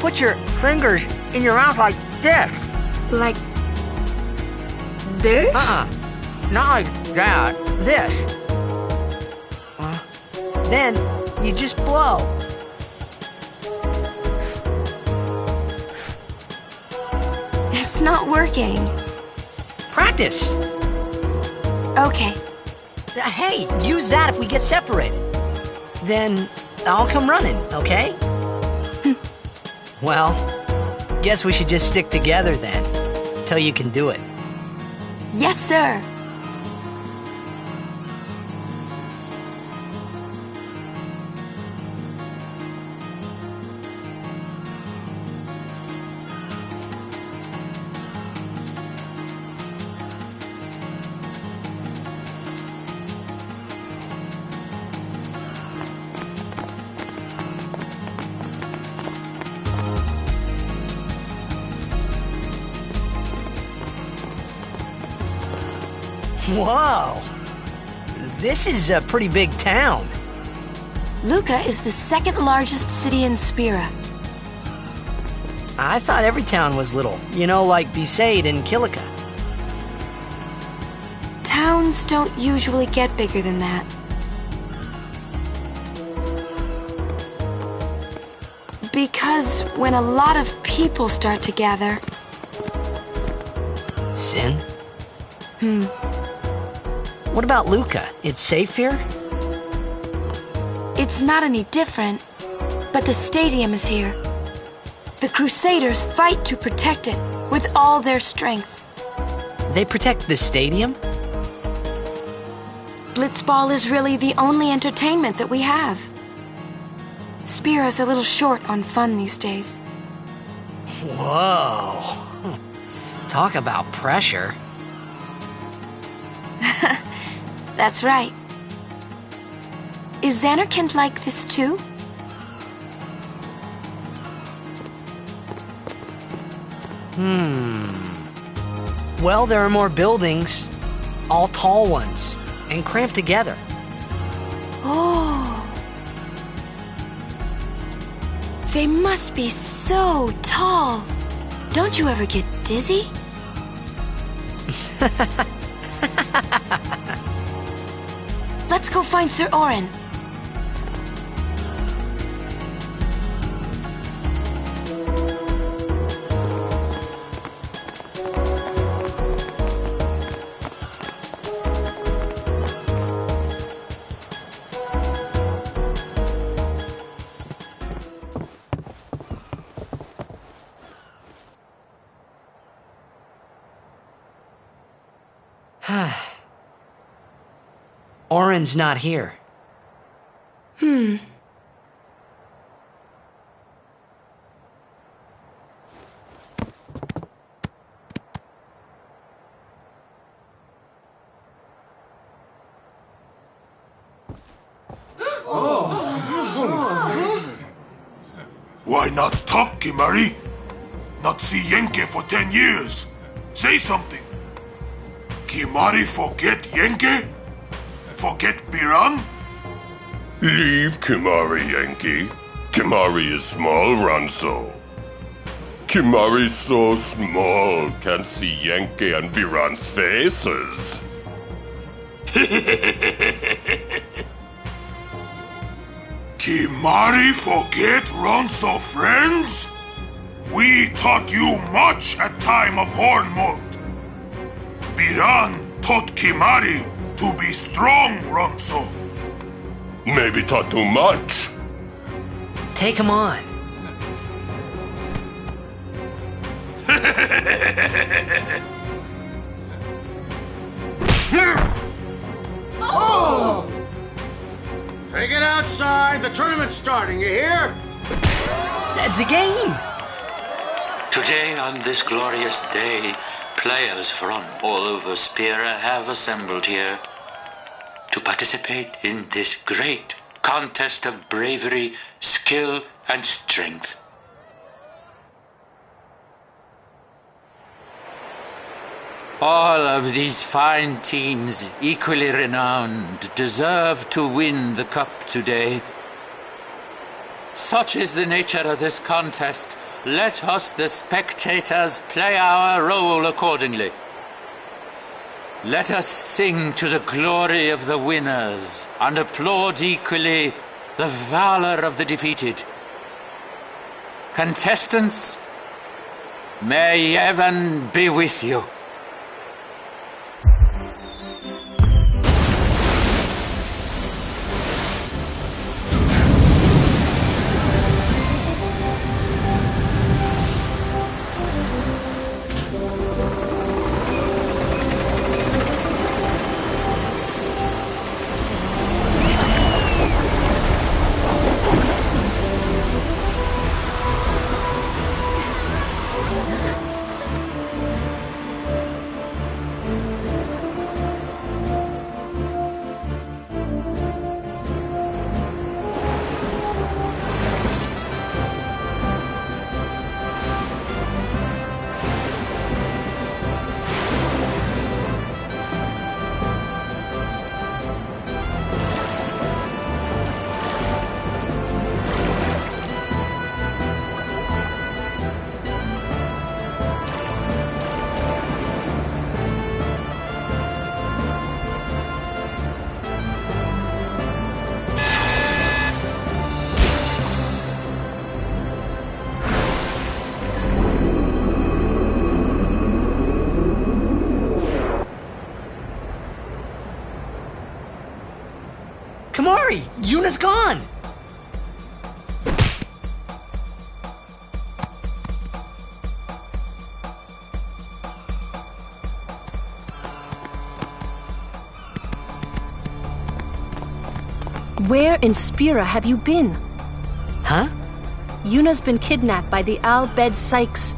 Speaker 15: Put your fingers in your mouth like this.
Speaker 4: Like this?
Speaker 15: Not like that. This. Then you just blow.
Speaker 4: It's not working.
Speaker 15: Practice.
Speaker 4: Okay.
Speaker 15: Hey, use that if we get separated. Then I'll come running, okay? Well, guess we should just stick together then, till you can do it.
Speaker 4: Yes, sir.
Speaker 15: Whoa! This is a pretty big town.
Speaker 4: Luca is the second largest city in Spira.
Speaker 15: I thought every town was little. You know, like Besaid and Kilika.
Speaker 4: Towns don't usually get bigger than that. Because when a lot of people start to gather...
Speaker 15: Sin? What about Luca? It's safe here?
Speaker 4: It's not any different, but the stadium is here. The Crusaders fight to protect it with all their strength.
Speaker 15: They protect the stadium?
Speaker 4: Blitzball is really the only entertainment that we have. Spira's a little short on fun these days.
Speaker 15: Whoa. Talk about pressure.
Speaker 4: That's right. Is Xanarkand like this too?
Speaker 15: Well, there are more buildings, all tall ones, and cramped together.
Speaker 4: Oh. They must be so tall. Don't you ever get dizzy? Let's go find Sir Oren.
Speaker 15: Oren's not here.
Speaker 19: Why not talk, Kimari? Not see Yenke for 10 years. Say something. Kimari forget Yenke? Forget Biran?
Speaker 20: Leave Kimari, Yankee. Kimari is small, Ranso. Kimari so small, can't see Yankee and Biran's faces.
Speaker 19: Kimari forget Ronso friends? We taught you much at time of Hornmold. Biran taught Kimari to be strong, Ronso.
Speaker 20: Maybe taught too much.
Speaker 15: Take him on.
Speaker 21: Oh! Take it outside. The tournament's starting, you hear?
Speaker 15: The game!
Speaker 8: Today, on this glorious day, players from all over Spira have assembled here to participate in this great contest of bravery, skill, and strength. All of these fine teams, equally renowned, deserve to win the cup today. Such is the nature of this contest. Let us, the spectators, play our role accordingly. Let us sing to the glory of the winners and applaud equally the valor of the defeated. Contestants, may heaven be with you.
Speaker 15: Kamari! Yuna's gone!
Speaker 2: Where in Spira have you been?
Speaker 15: Huh?
Speaker 2: Yuna's been kidnapped by the Al Bed Sykes.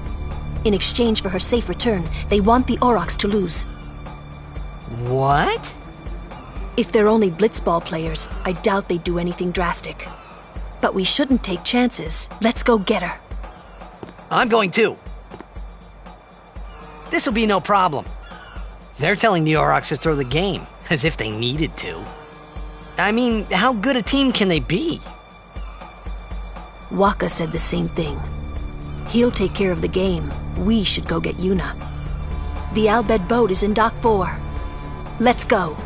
Speaker 2: In exchange for her safe return, they want the Aurochs to lose.
Speaker 15: What?
Speaker 2: If they're only blitzball players, I doubt they'd do anything drastic. But we shouldn't take chances. Let's go get her.
Speaker 15: I'm going too. This'll be no problem. They're telling the Aurochs to throw the game, as if they needed to. I mean, how good a team can they be?
Speaker 2: Waka said the same thing. He'll take care of the game. We should go get Yuna. The Al Bed boat is in Dock 4. Let's go.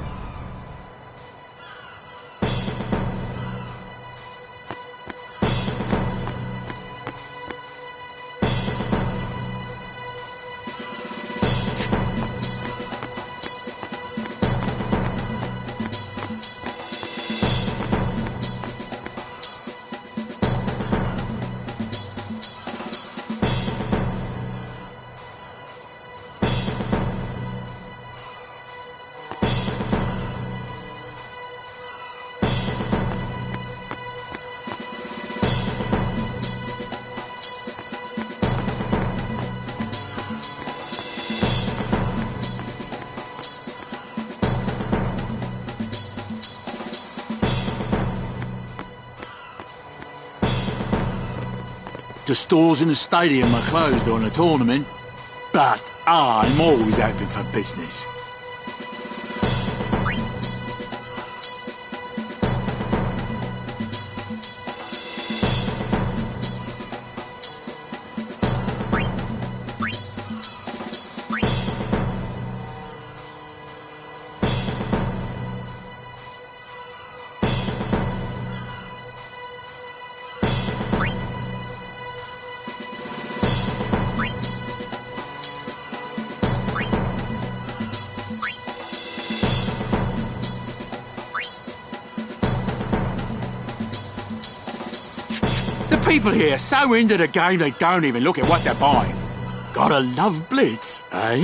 Speaker 7: The stores in the stadium are closed during the tournament, but I'm always open for business. People here are so into the game they don't even look at what they're buying. Gotta love Blitz, eh?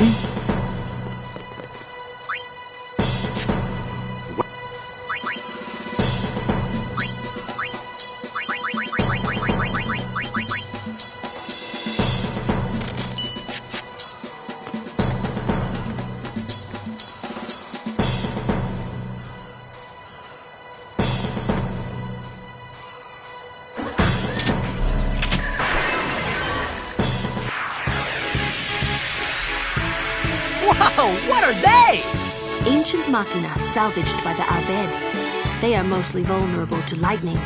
Speaker 15: Whoa, what are they?
Speaker 2: Ancient machina salvaged by the Albed. They are mostly vulnerable to lightning.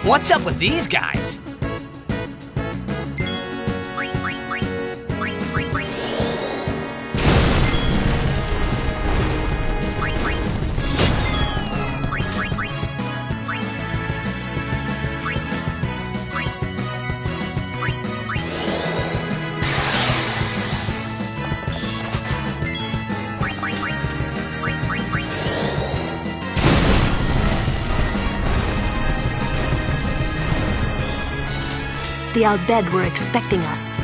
Speaker 15: What's up with these guys?
Speaker 2: The Albed were expecting us.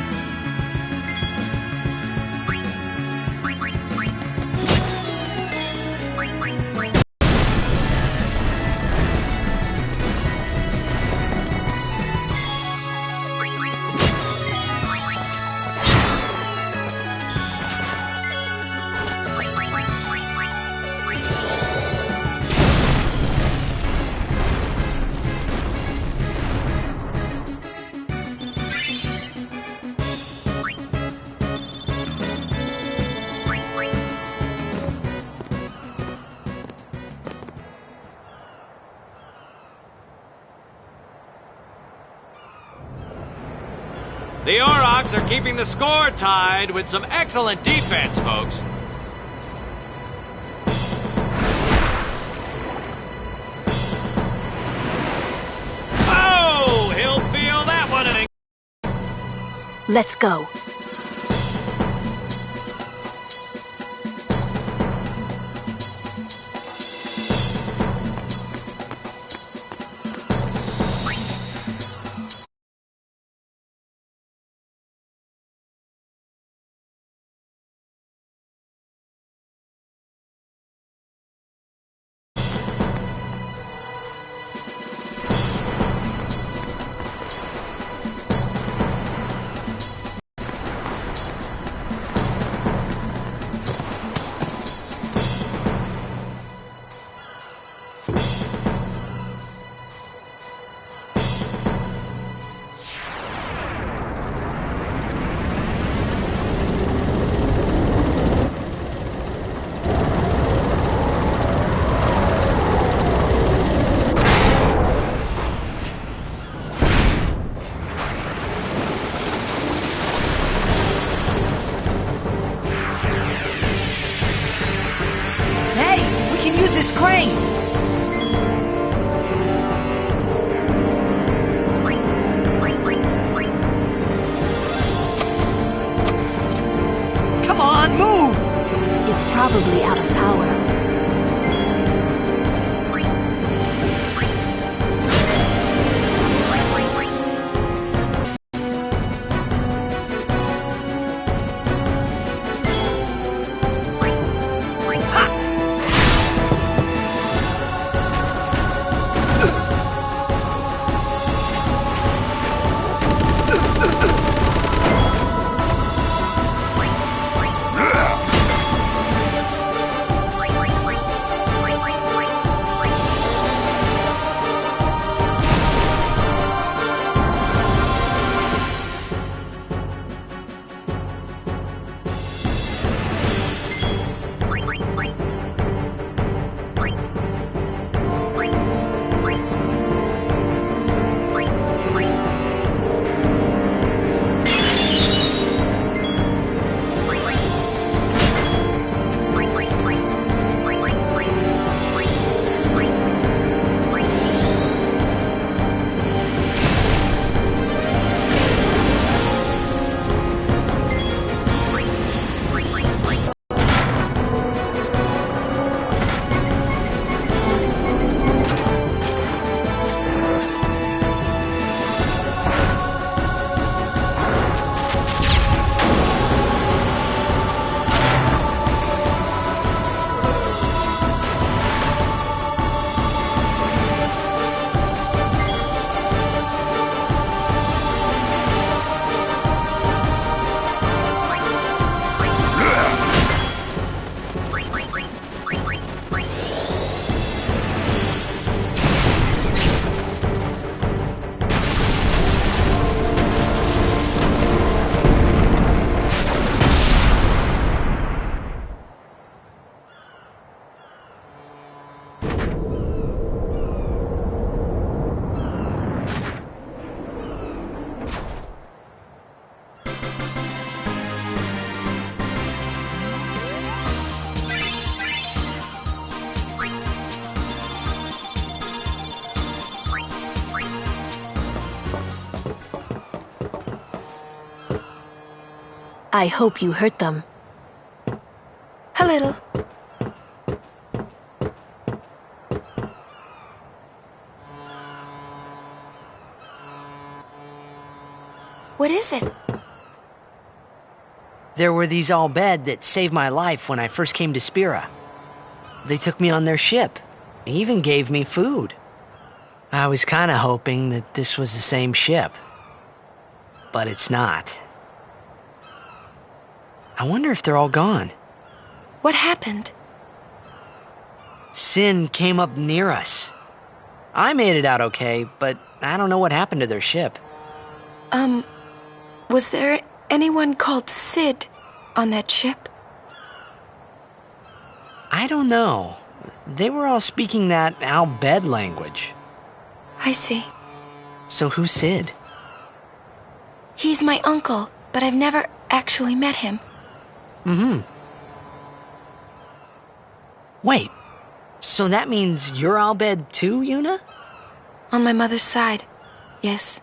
Speaker 10: The Aurochs are keeping the score tied with some excellent defense, folks. Oh, he'll feel that one.
Speaker 2: Let's go.
Speaker 15: Use this crane! Come on, move!
Speaker 2: It's probably out of power. I hope you hurt them.
Speaker 4: A little. What is it?
Speaker 15: There were these Al Bhed that saved my life when I first came to Spira. They took me on their ship. They even gave me food. I was kind of hoping that this was the same ship. But it's not. I wonder if they're all gone.
Speaker 4: What happened?
Speaker 15: Sin came up near us. I made it out okay, but I don't know what happened to their ship.
Speaker 4: Was there anyone called Sid on that ship?
Speaker 15: I don't know. They were all speaking that Al Bhed language.
Speaker 4: I see.
Speaker 15: So who's Sid?
Speaker 4: He's my uncle, but I've never actually met him.
Speaker 15: Mm-hmm. Wait, so that means you're Al Bhed too, Yuna?
Speaker 4: On my mother's side, yes.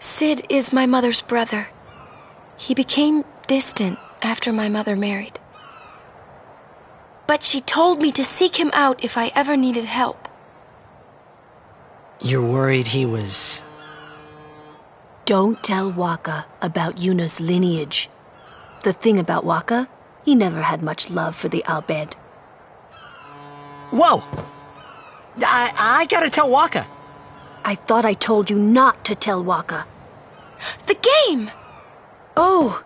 Speaker 4: Sid is my mother's brother. He became distant after my mother married. But she told me to seek him out if I ever needed help.
Speaker 15: You're worried he was...
Speaker 2: Don't tell Waka about Yuna's lineage. The thing about Waka, he never had much love for the Al Bhed.
Speaker 15: Whoa! I gotta tell Waka.
Speaker 2: I thought I told you not to tell Waka.
Speaker 4: The game!
Speaker 2: Oh!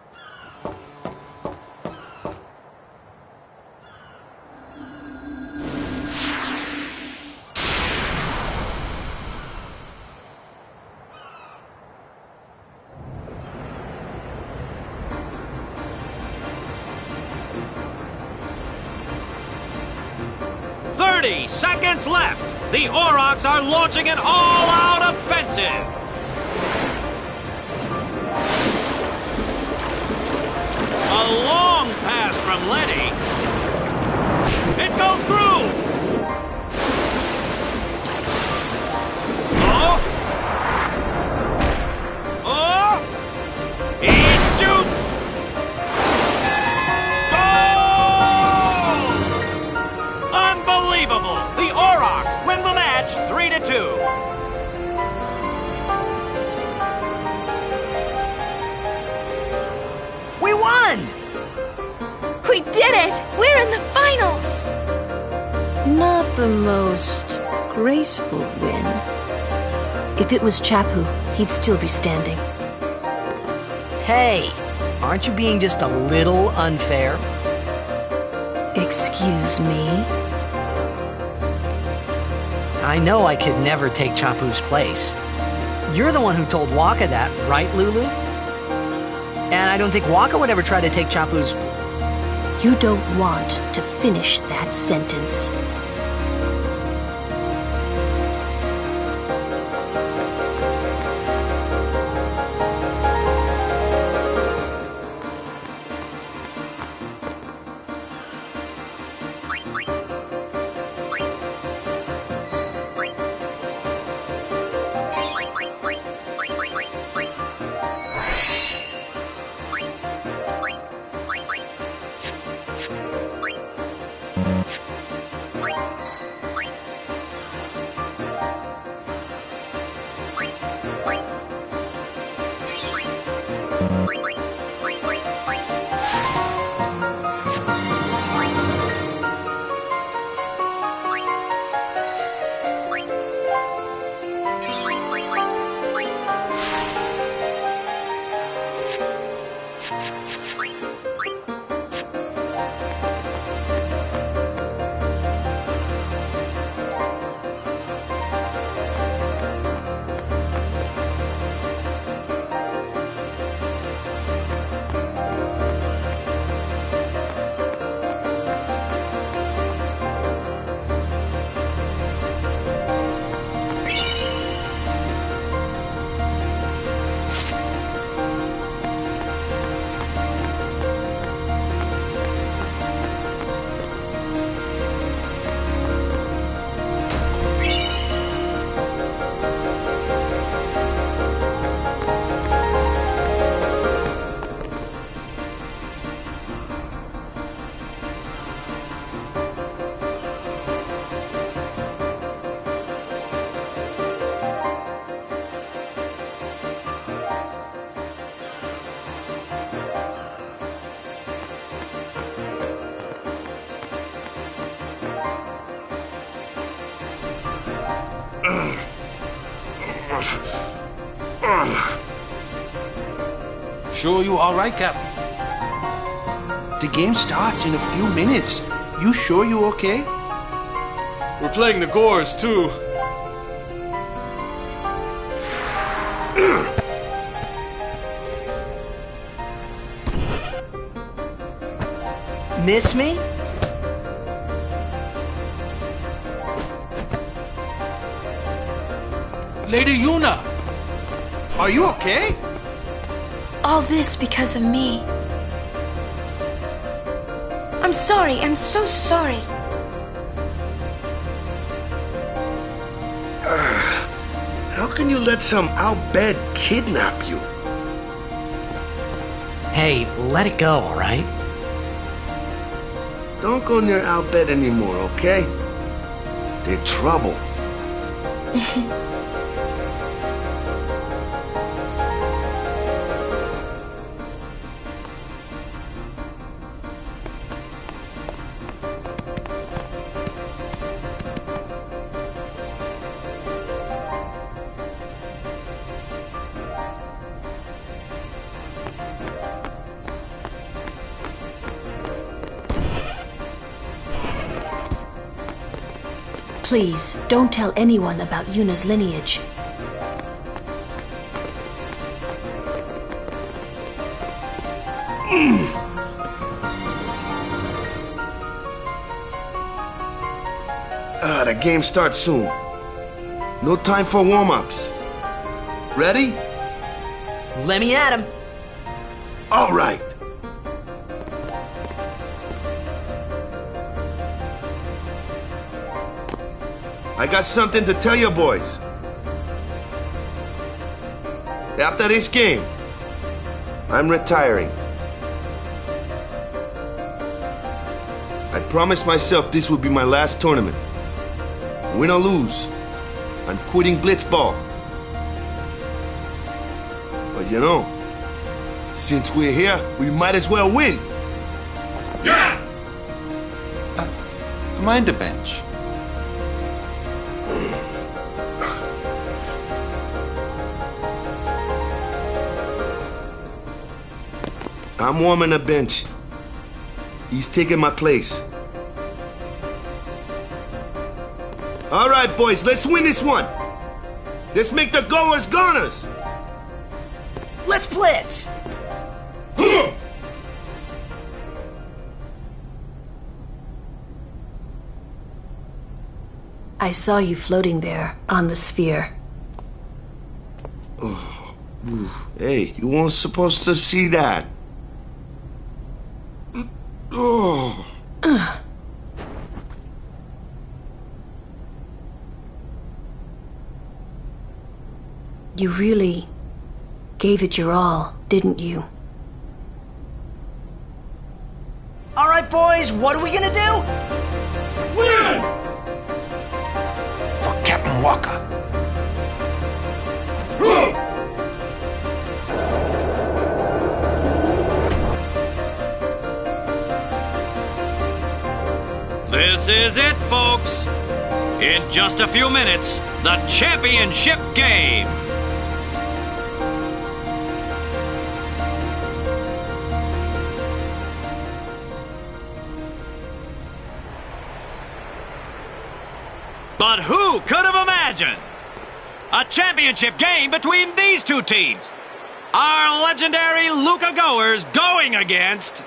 Speaker 10: Seconds left. The Aurochs are launching an all-out offensive. A long pass from Letty. It goes through. Oh. Oh. He shoots. Unbelievable! The Aurochs win the match 3-2.
Speaker 15: We won!
Speaker 4: We did it! We're in the finals!
Speaker 2: Not the most graceful win. If it was Chapu, he'd still be standing.
Speaker 15: Hey, aren't you being just a little unfair?
Speaker 2: Excuse me?
Speaker 15: I know I could never take Chapu's place. You're the one who told Waka that, right, Lulu? And I don't think Waka would ever try to take Chapu's...
Speaker 2: You don't want to finish that sentence.
Speaker 16: Sure you all right, Captain?
Speaker 17: The game starts in a few minutes. You sure you okay?
Speaker 3: We're playing the Gores, too.
Speaker 15: Miss me?
Speaker 13: Lady Yuna!
Speaker 17: Are you okay?
Speaker 4: All this because of me. I'm sorry. I'm so sorry.
Speaker 3: How can you let some outbed kidnap you?
Speaker 15: Hey, let it go, all right?
Speaker 3: Don't go near Albed anymore, okay? They're trouble.
Speaker 2: Please, don't tell anyone about Yuna's lineage.
Speaker 3: The game starts soon. No time for warm-ups. Ready?
Speaker 15: Let me at him.
Speaker 3: All right. I got something to tell you boys. After this game, I'm retiring. I promised myself this would be my last tournament. Win or lose, I'm quitting Blitzball. But you know, since we're here, we might as well win.
Speaker 16: Yeah! Mind the bench.
Speaker 3: I'm warming the bench. He's taking my place. All right, boys, let's win this one. Let's make the goers goners.
Speaker 15: Let's blitz.
Speaker 2: I saw you floating there on the sphere.
Speaker 3: Oh, hey, you weren't supposed to see that. Oh.
Speaker 2: You really gave it your all, didn't you?
Speaker 15: All right, boys, what are we gonna do?
Speaker 19: Win!
Speaker 13: For Captain Walker.
Speaker 10: This is it, folks. In just a few minutes, the championship game. But who could have imagined a championship game between these two teams? Our legendary Luca Goers going against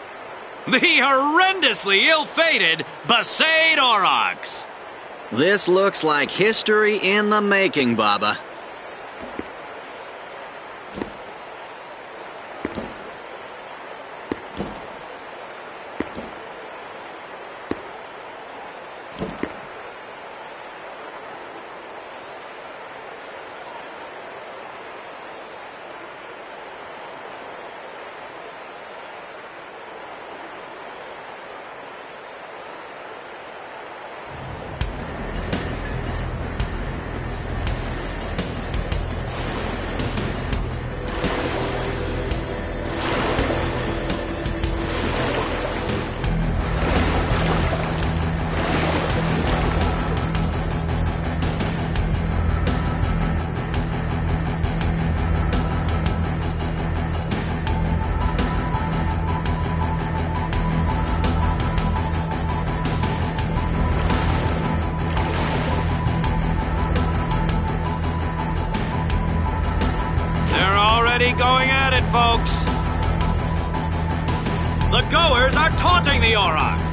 Speaker 10: the horrendously ill-fated Besaid Aurochs.
Speaker 11: This looks like history in the making, Baba.
Speaker 10: going at it, folks. The goers are taunting the Aurochs.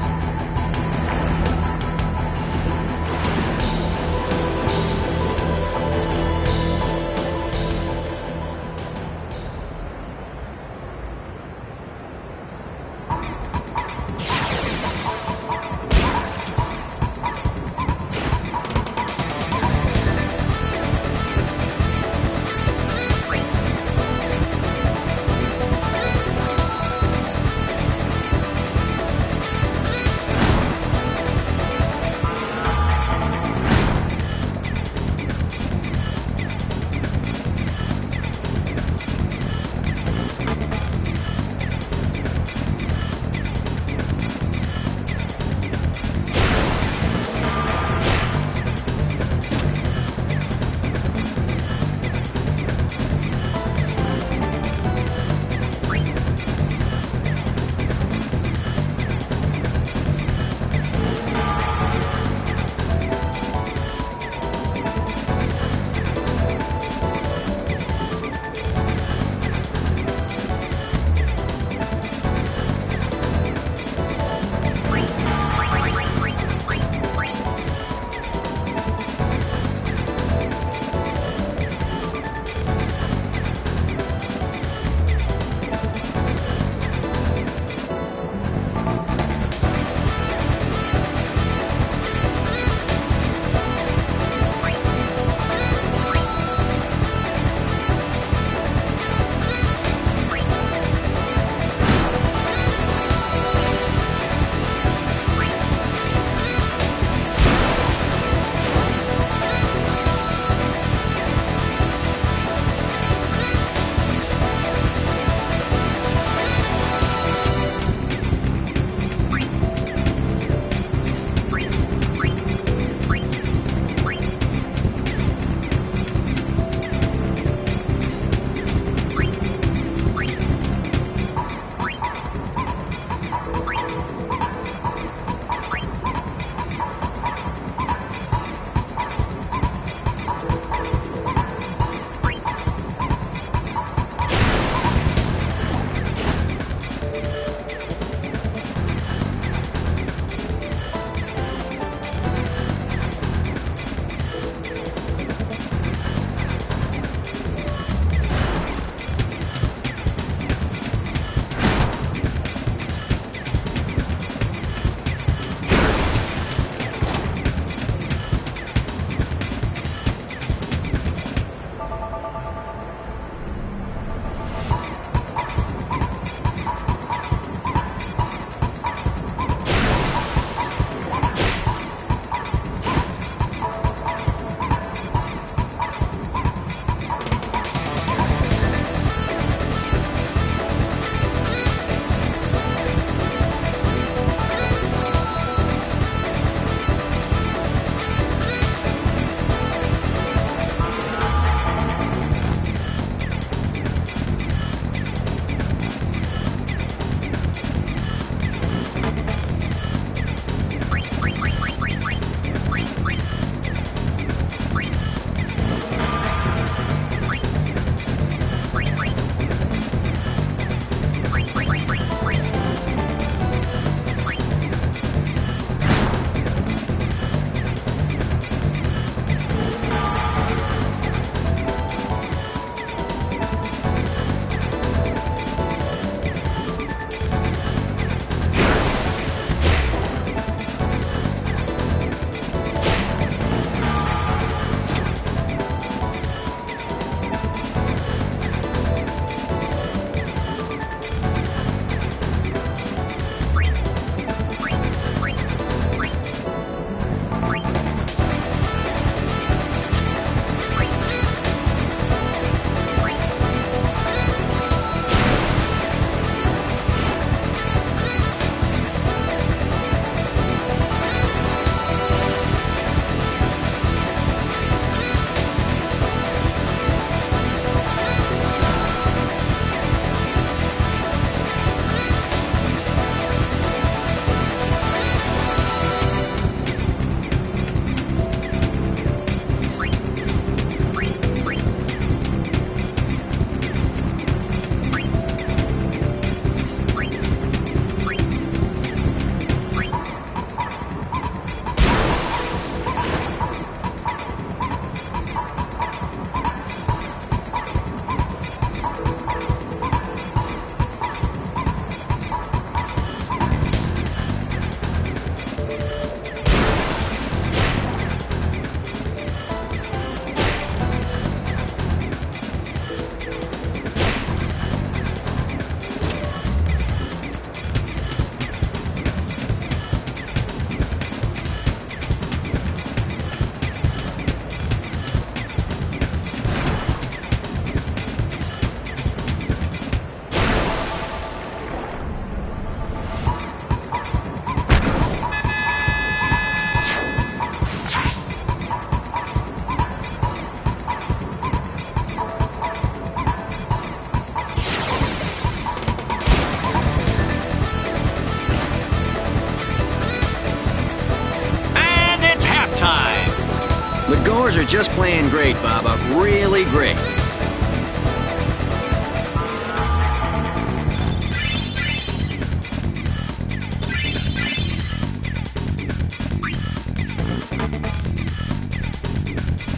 Speaker 11: goers are just playing great, Baba. Really great.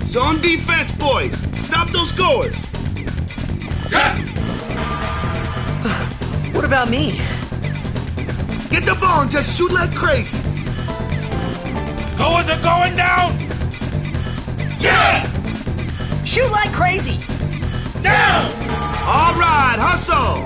Speaker 3: Zone defense, boys! Stop those goers!
Speaker 15: What about me?
Speaker 3: Get the ball and just shoot like crazy!
Speaker 6: Goers are going down! Yeah!
Speaker 15: Shoot like crazy!
Speaker 6: Now!
Speaker 3: All right, hustle!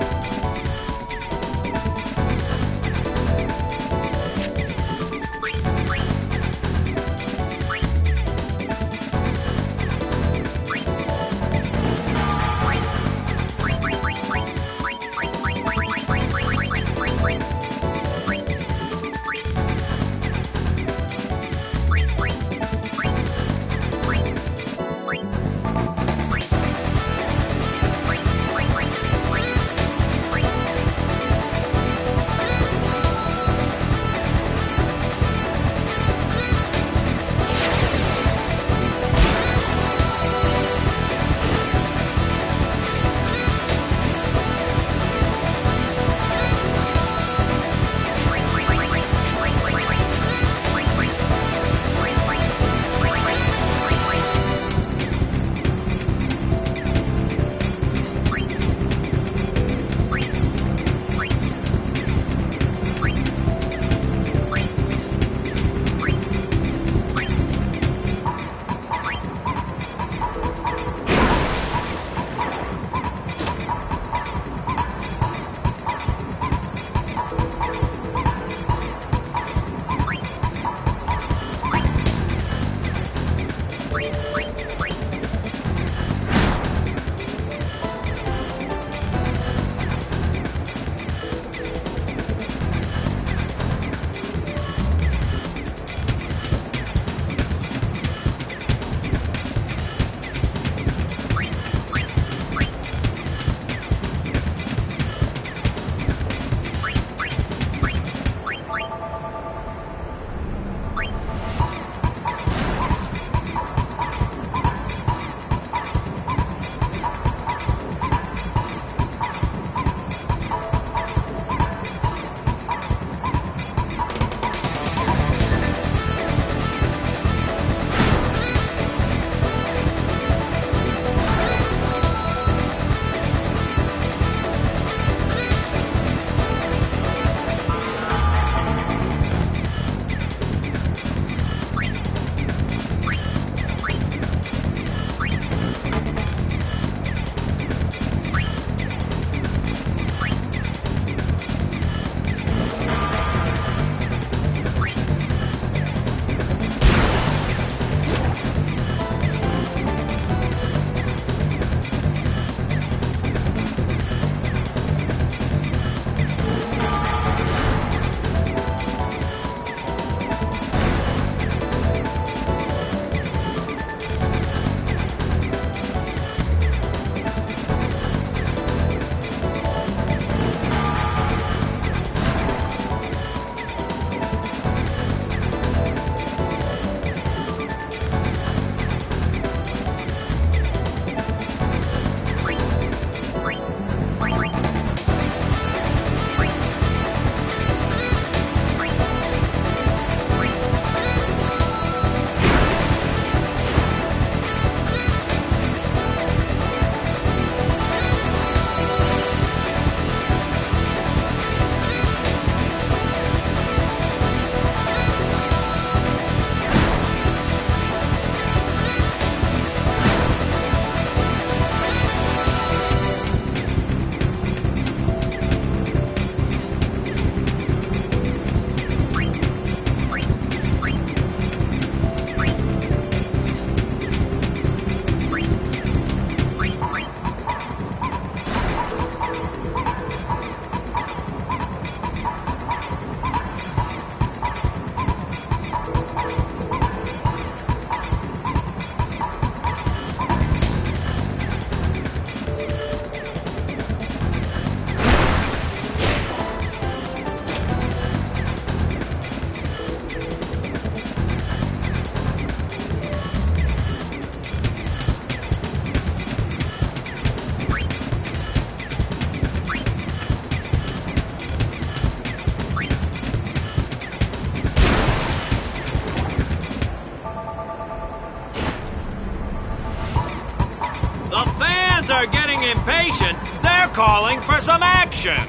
Speaker 10: impatient, they're calling for some action.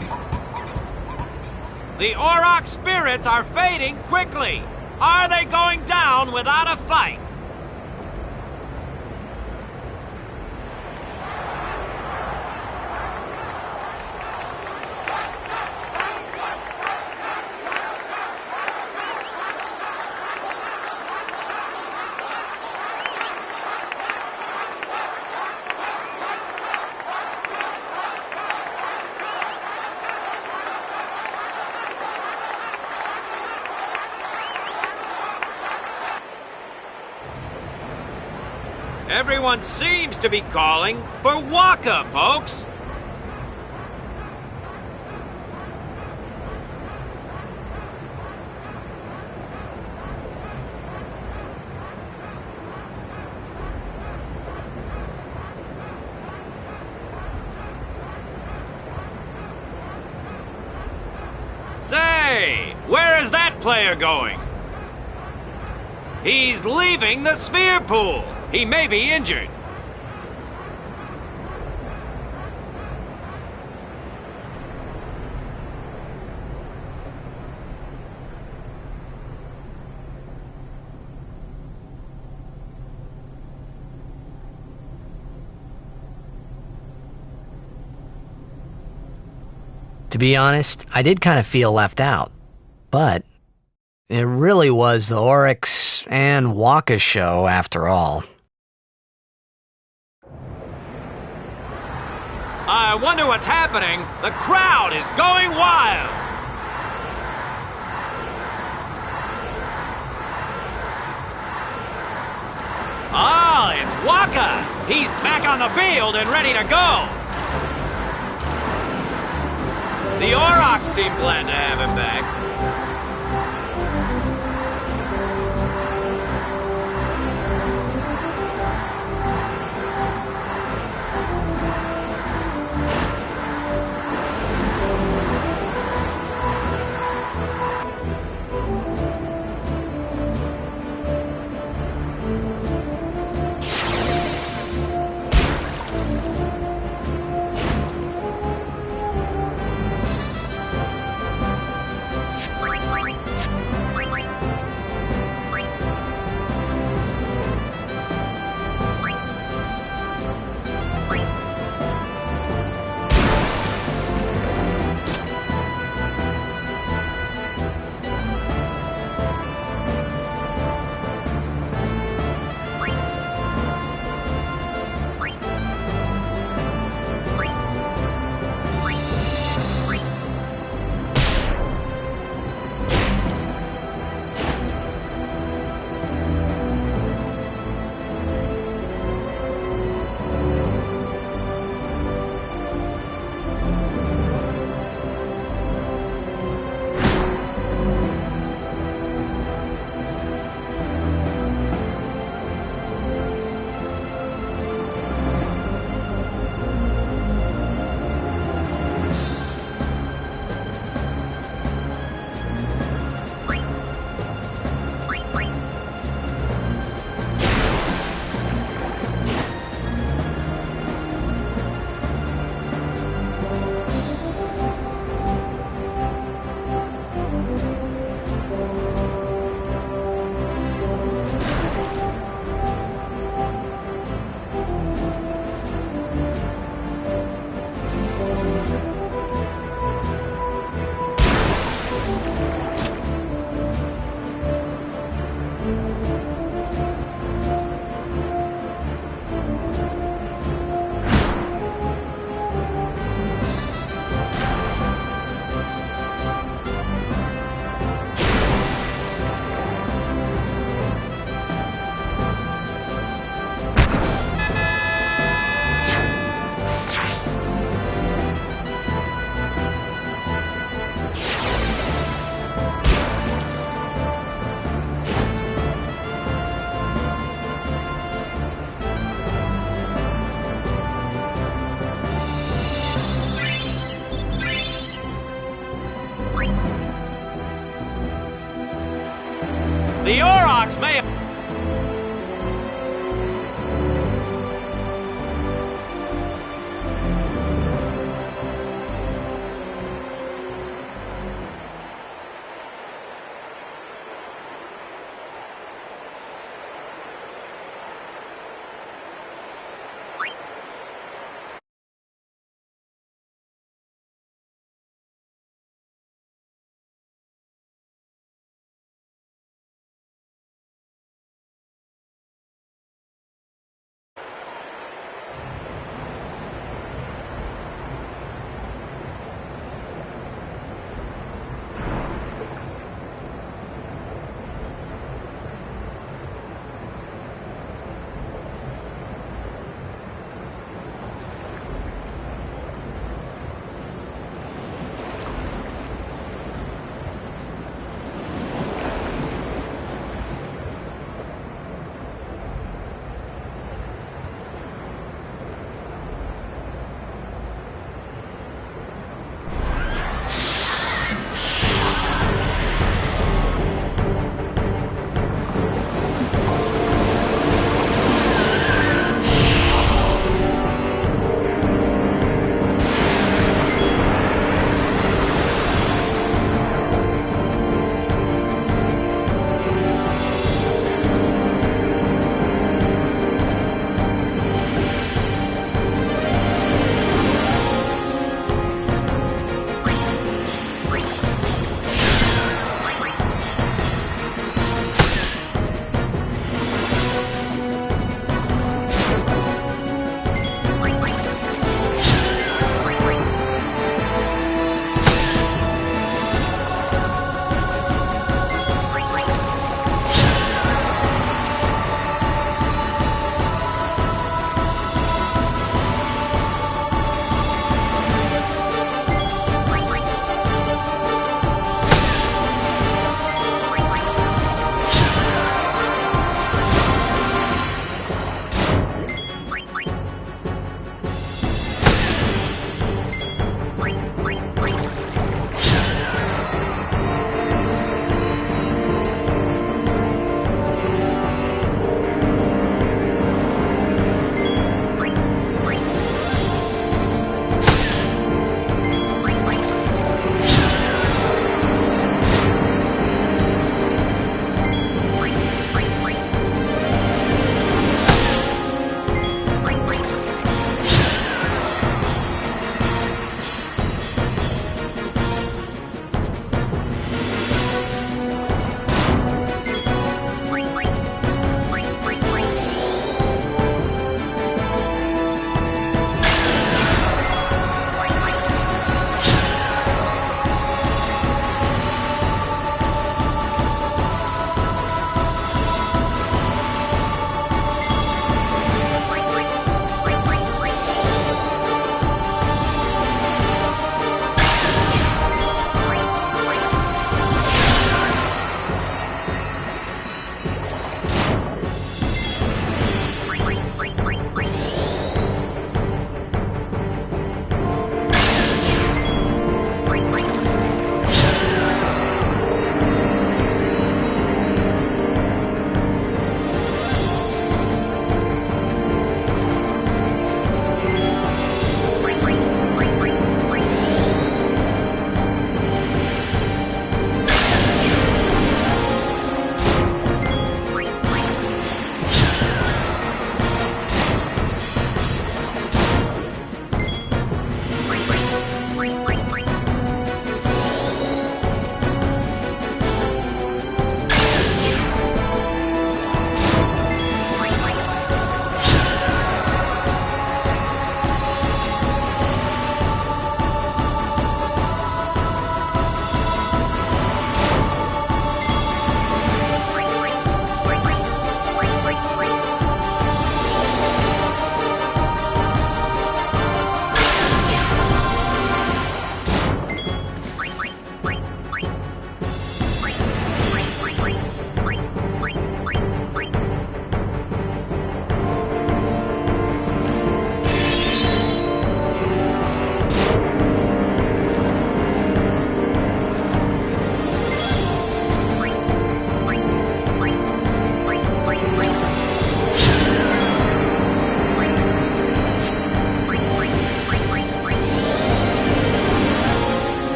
Speaker 10: The Auroch spirits are fading quickly. Are they going down without a fight? Everyone seems to be calling for Waka, folks. Say, where is that player going? He's leaving the sphere pool. He may be injured.
Speaker 15: To be honest, I did kind of feel left out. But it really was the Oryx and Waka show after all.
Speaker 10: I wonder what's happening. The crowd is going wild. Ah, it's Waka. He's back on the field and ready to go. The Aurochs seem glad to have him back. The Aurochs may have...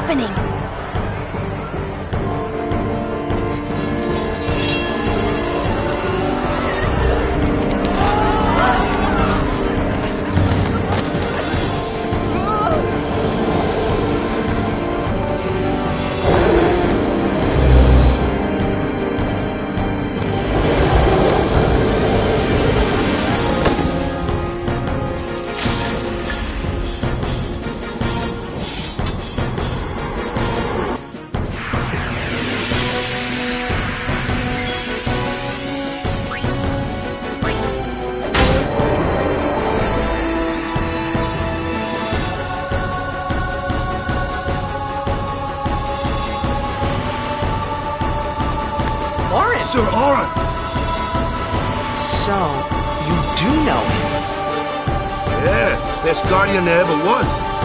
Speaker 2: happening?
Speaker 3: Sir Oran!
Speaker 15: So, you do know him?
Speaker 3: Yeah, best guardian there ever was.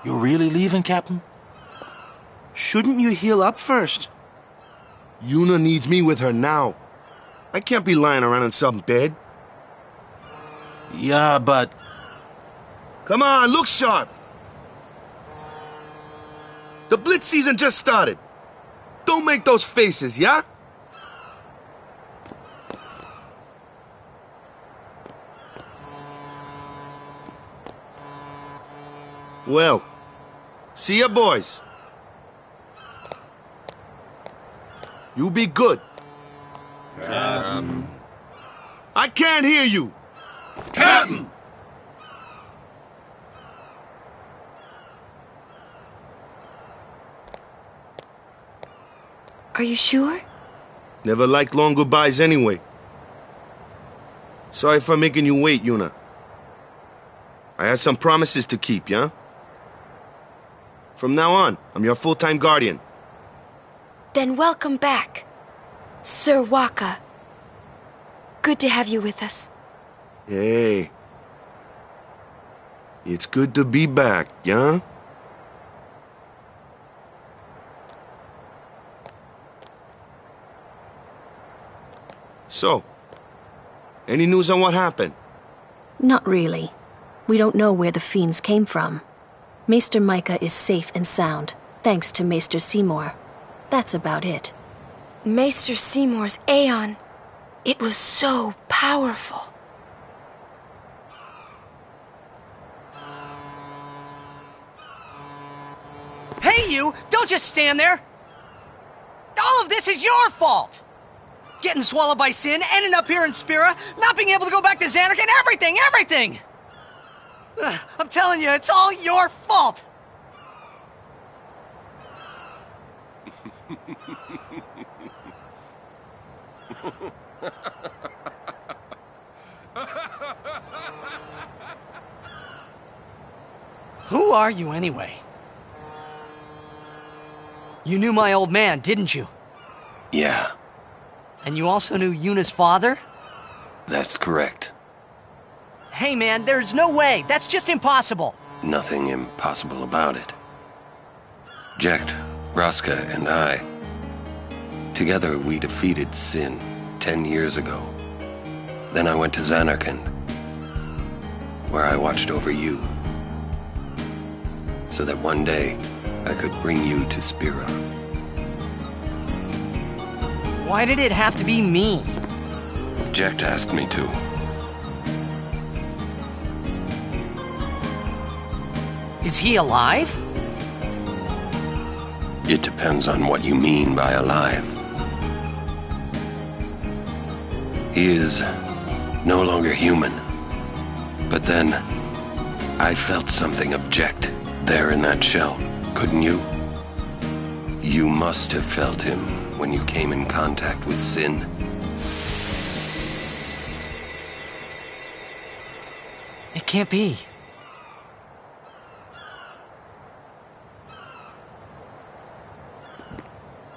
Speaker 17: You're really leaving, Captain?
Speaker 13: Shouldn't you heal up first?
Speaker 3: Yuna needs me with her now. I can't be lying around in some bed.
Speaker 17: Yeah, but...
Speaker 3: Come on, look sharp. The Blitz season just started. Don't make those faces, yeah? Well, see ya, boys. You be good.
Speaker 19: Captain.
Speaker 3: I can't hear you.
Speaker 19: Captain!
Speaker 4: Are you sure?
Speaker 3: Never liked long goodbyes anyway. Sorry for making you wait, Yuna. I had some promises to keep, yeah? From now on, I'm your full-time guardian.
Speaker 4: Then welcome back, Sir Waka. Good to have you with us.
Speaker 3: Hey. It's good to be back, yeah? So, any news on what happened?
Speaker 2: Not really. We don't know where the fiends came from. Maester Micah is safe and sound, thanks to Maester Seymour. That's about it.
Speaker 4: Maester Seymour's Aeon. It was so powerful.
Speaker 15: Hey, you! Don't just stand there! All of this is your fault! Getting swallowed by sin, ending up here in Spira, not being able to go back to Xanark, and everything! I'm telling you, it's all your fault! Who are you, anyway? You knew my old man, didn't you?
Speaker 9: Yeah,
Speaker 15: And you also knew Yuna's father?
Speaker 9: that's correct.
Speaker 15: Hey man, there's no way! That's just impossible!
Speaker 9: Nothing impossible about it. Jecht, Vraska, and I, together we defeated Sin 10 years ago. Then I went to Xanarkand, where I watched over you, so that one day I could bring you to Spira.
Speaker 15: Why did it have to be me?
Speaker 9: Jecht asked me to.
Speaker 15: Is he alive?
Speaker 9: It depends on what you mean by alive. He is no longer human. But then, I felt something of Jecht there in that shell, couldn't you? You must have felt him when you came in contact with Sin.
Speaker 15: It can't be.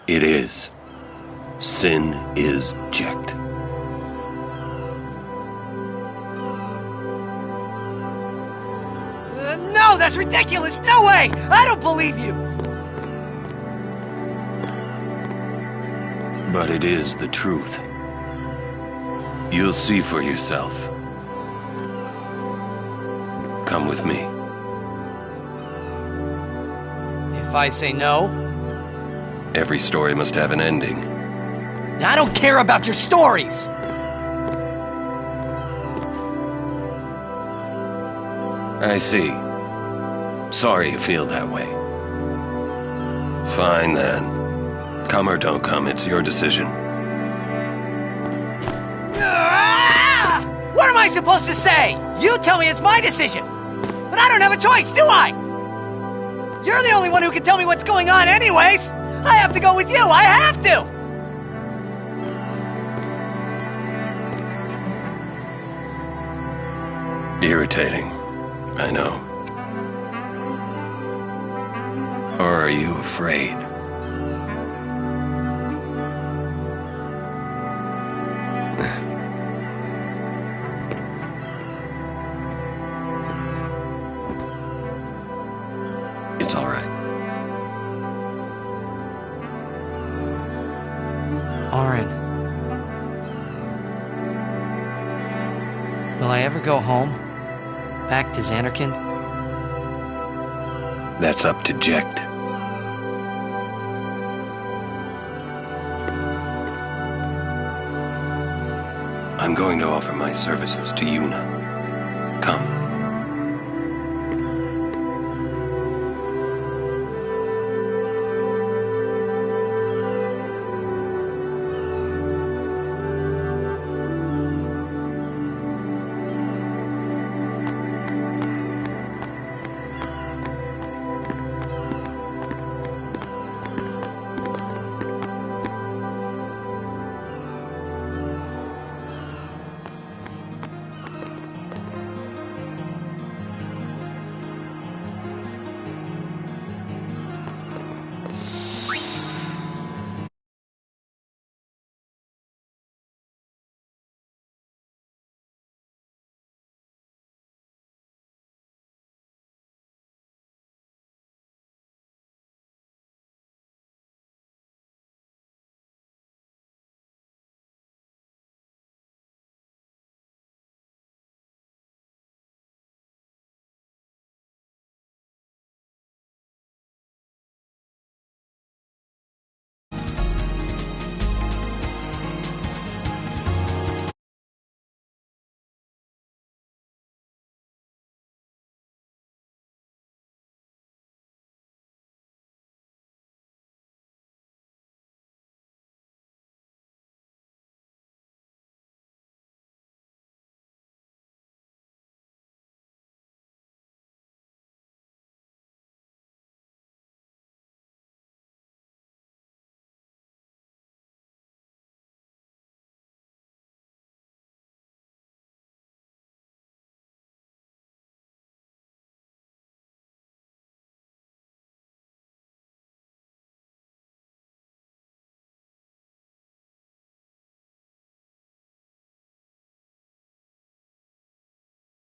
Speaker 9: It is. Sin is Jecht.
Speaker 15: No, that's ridiculous! No way! I don't believe you!
Speaker 9: But it is the truth. You'll see for yourself. Come with me.
Speaker 15: If I say no?
Speaker 9: Every story must have an ending.
Speaker 15: I don't care about your stories!
Speaker 9: I see. Sorry you feel that way. Fine then. Come or don't come, it's your decision.
Speaker 15: What am I supposed to say? You tell me it's my decision. But I don't have a choice, do I? You're the only one who can tell me what's going on anyways. I have to go with you. I have to.
Speaker 9: Irritating. I know. Or are you afraid?
Speaker 15: Orin. Will I ever go home? Back to Xanarkand?
Speaker 9: That's up to Jecht. I'm going to offer my services to Yuna.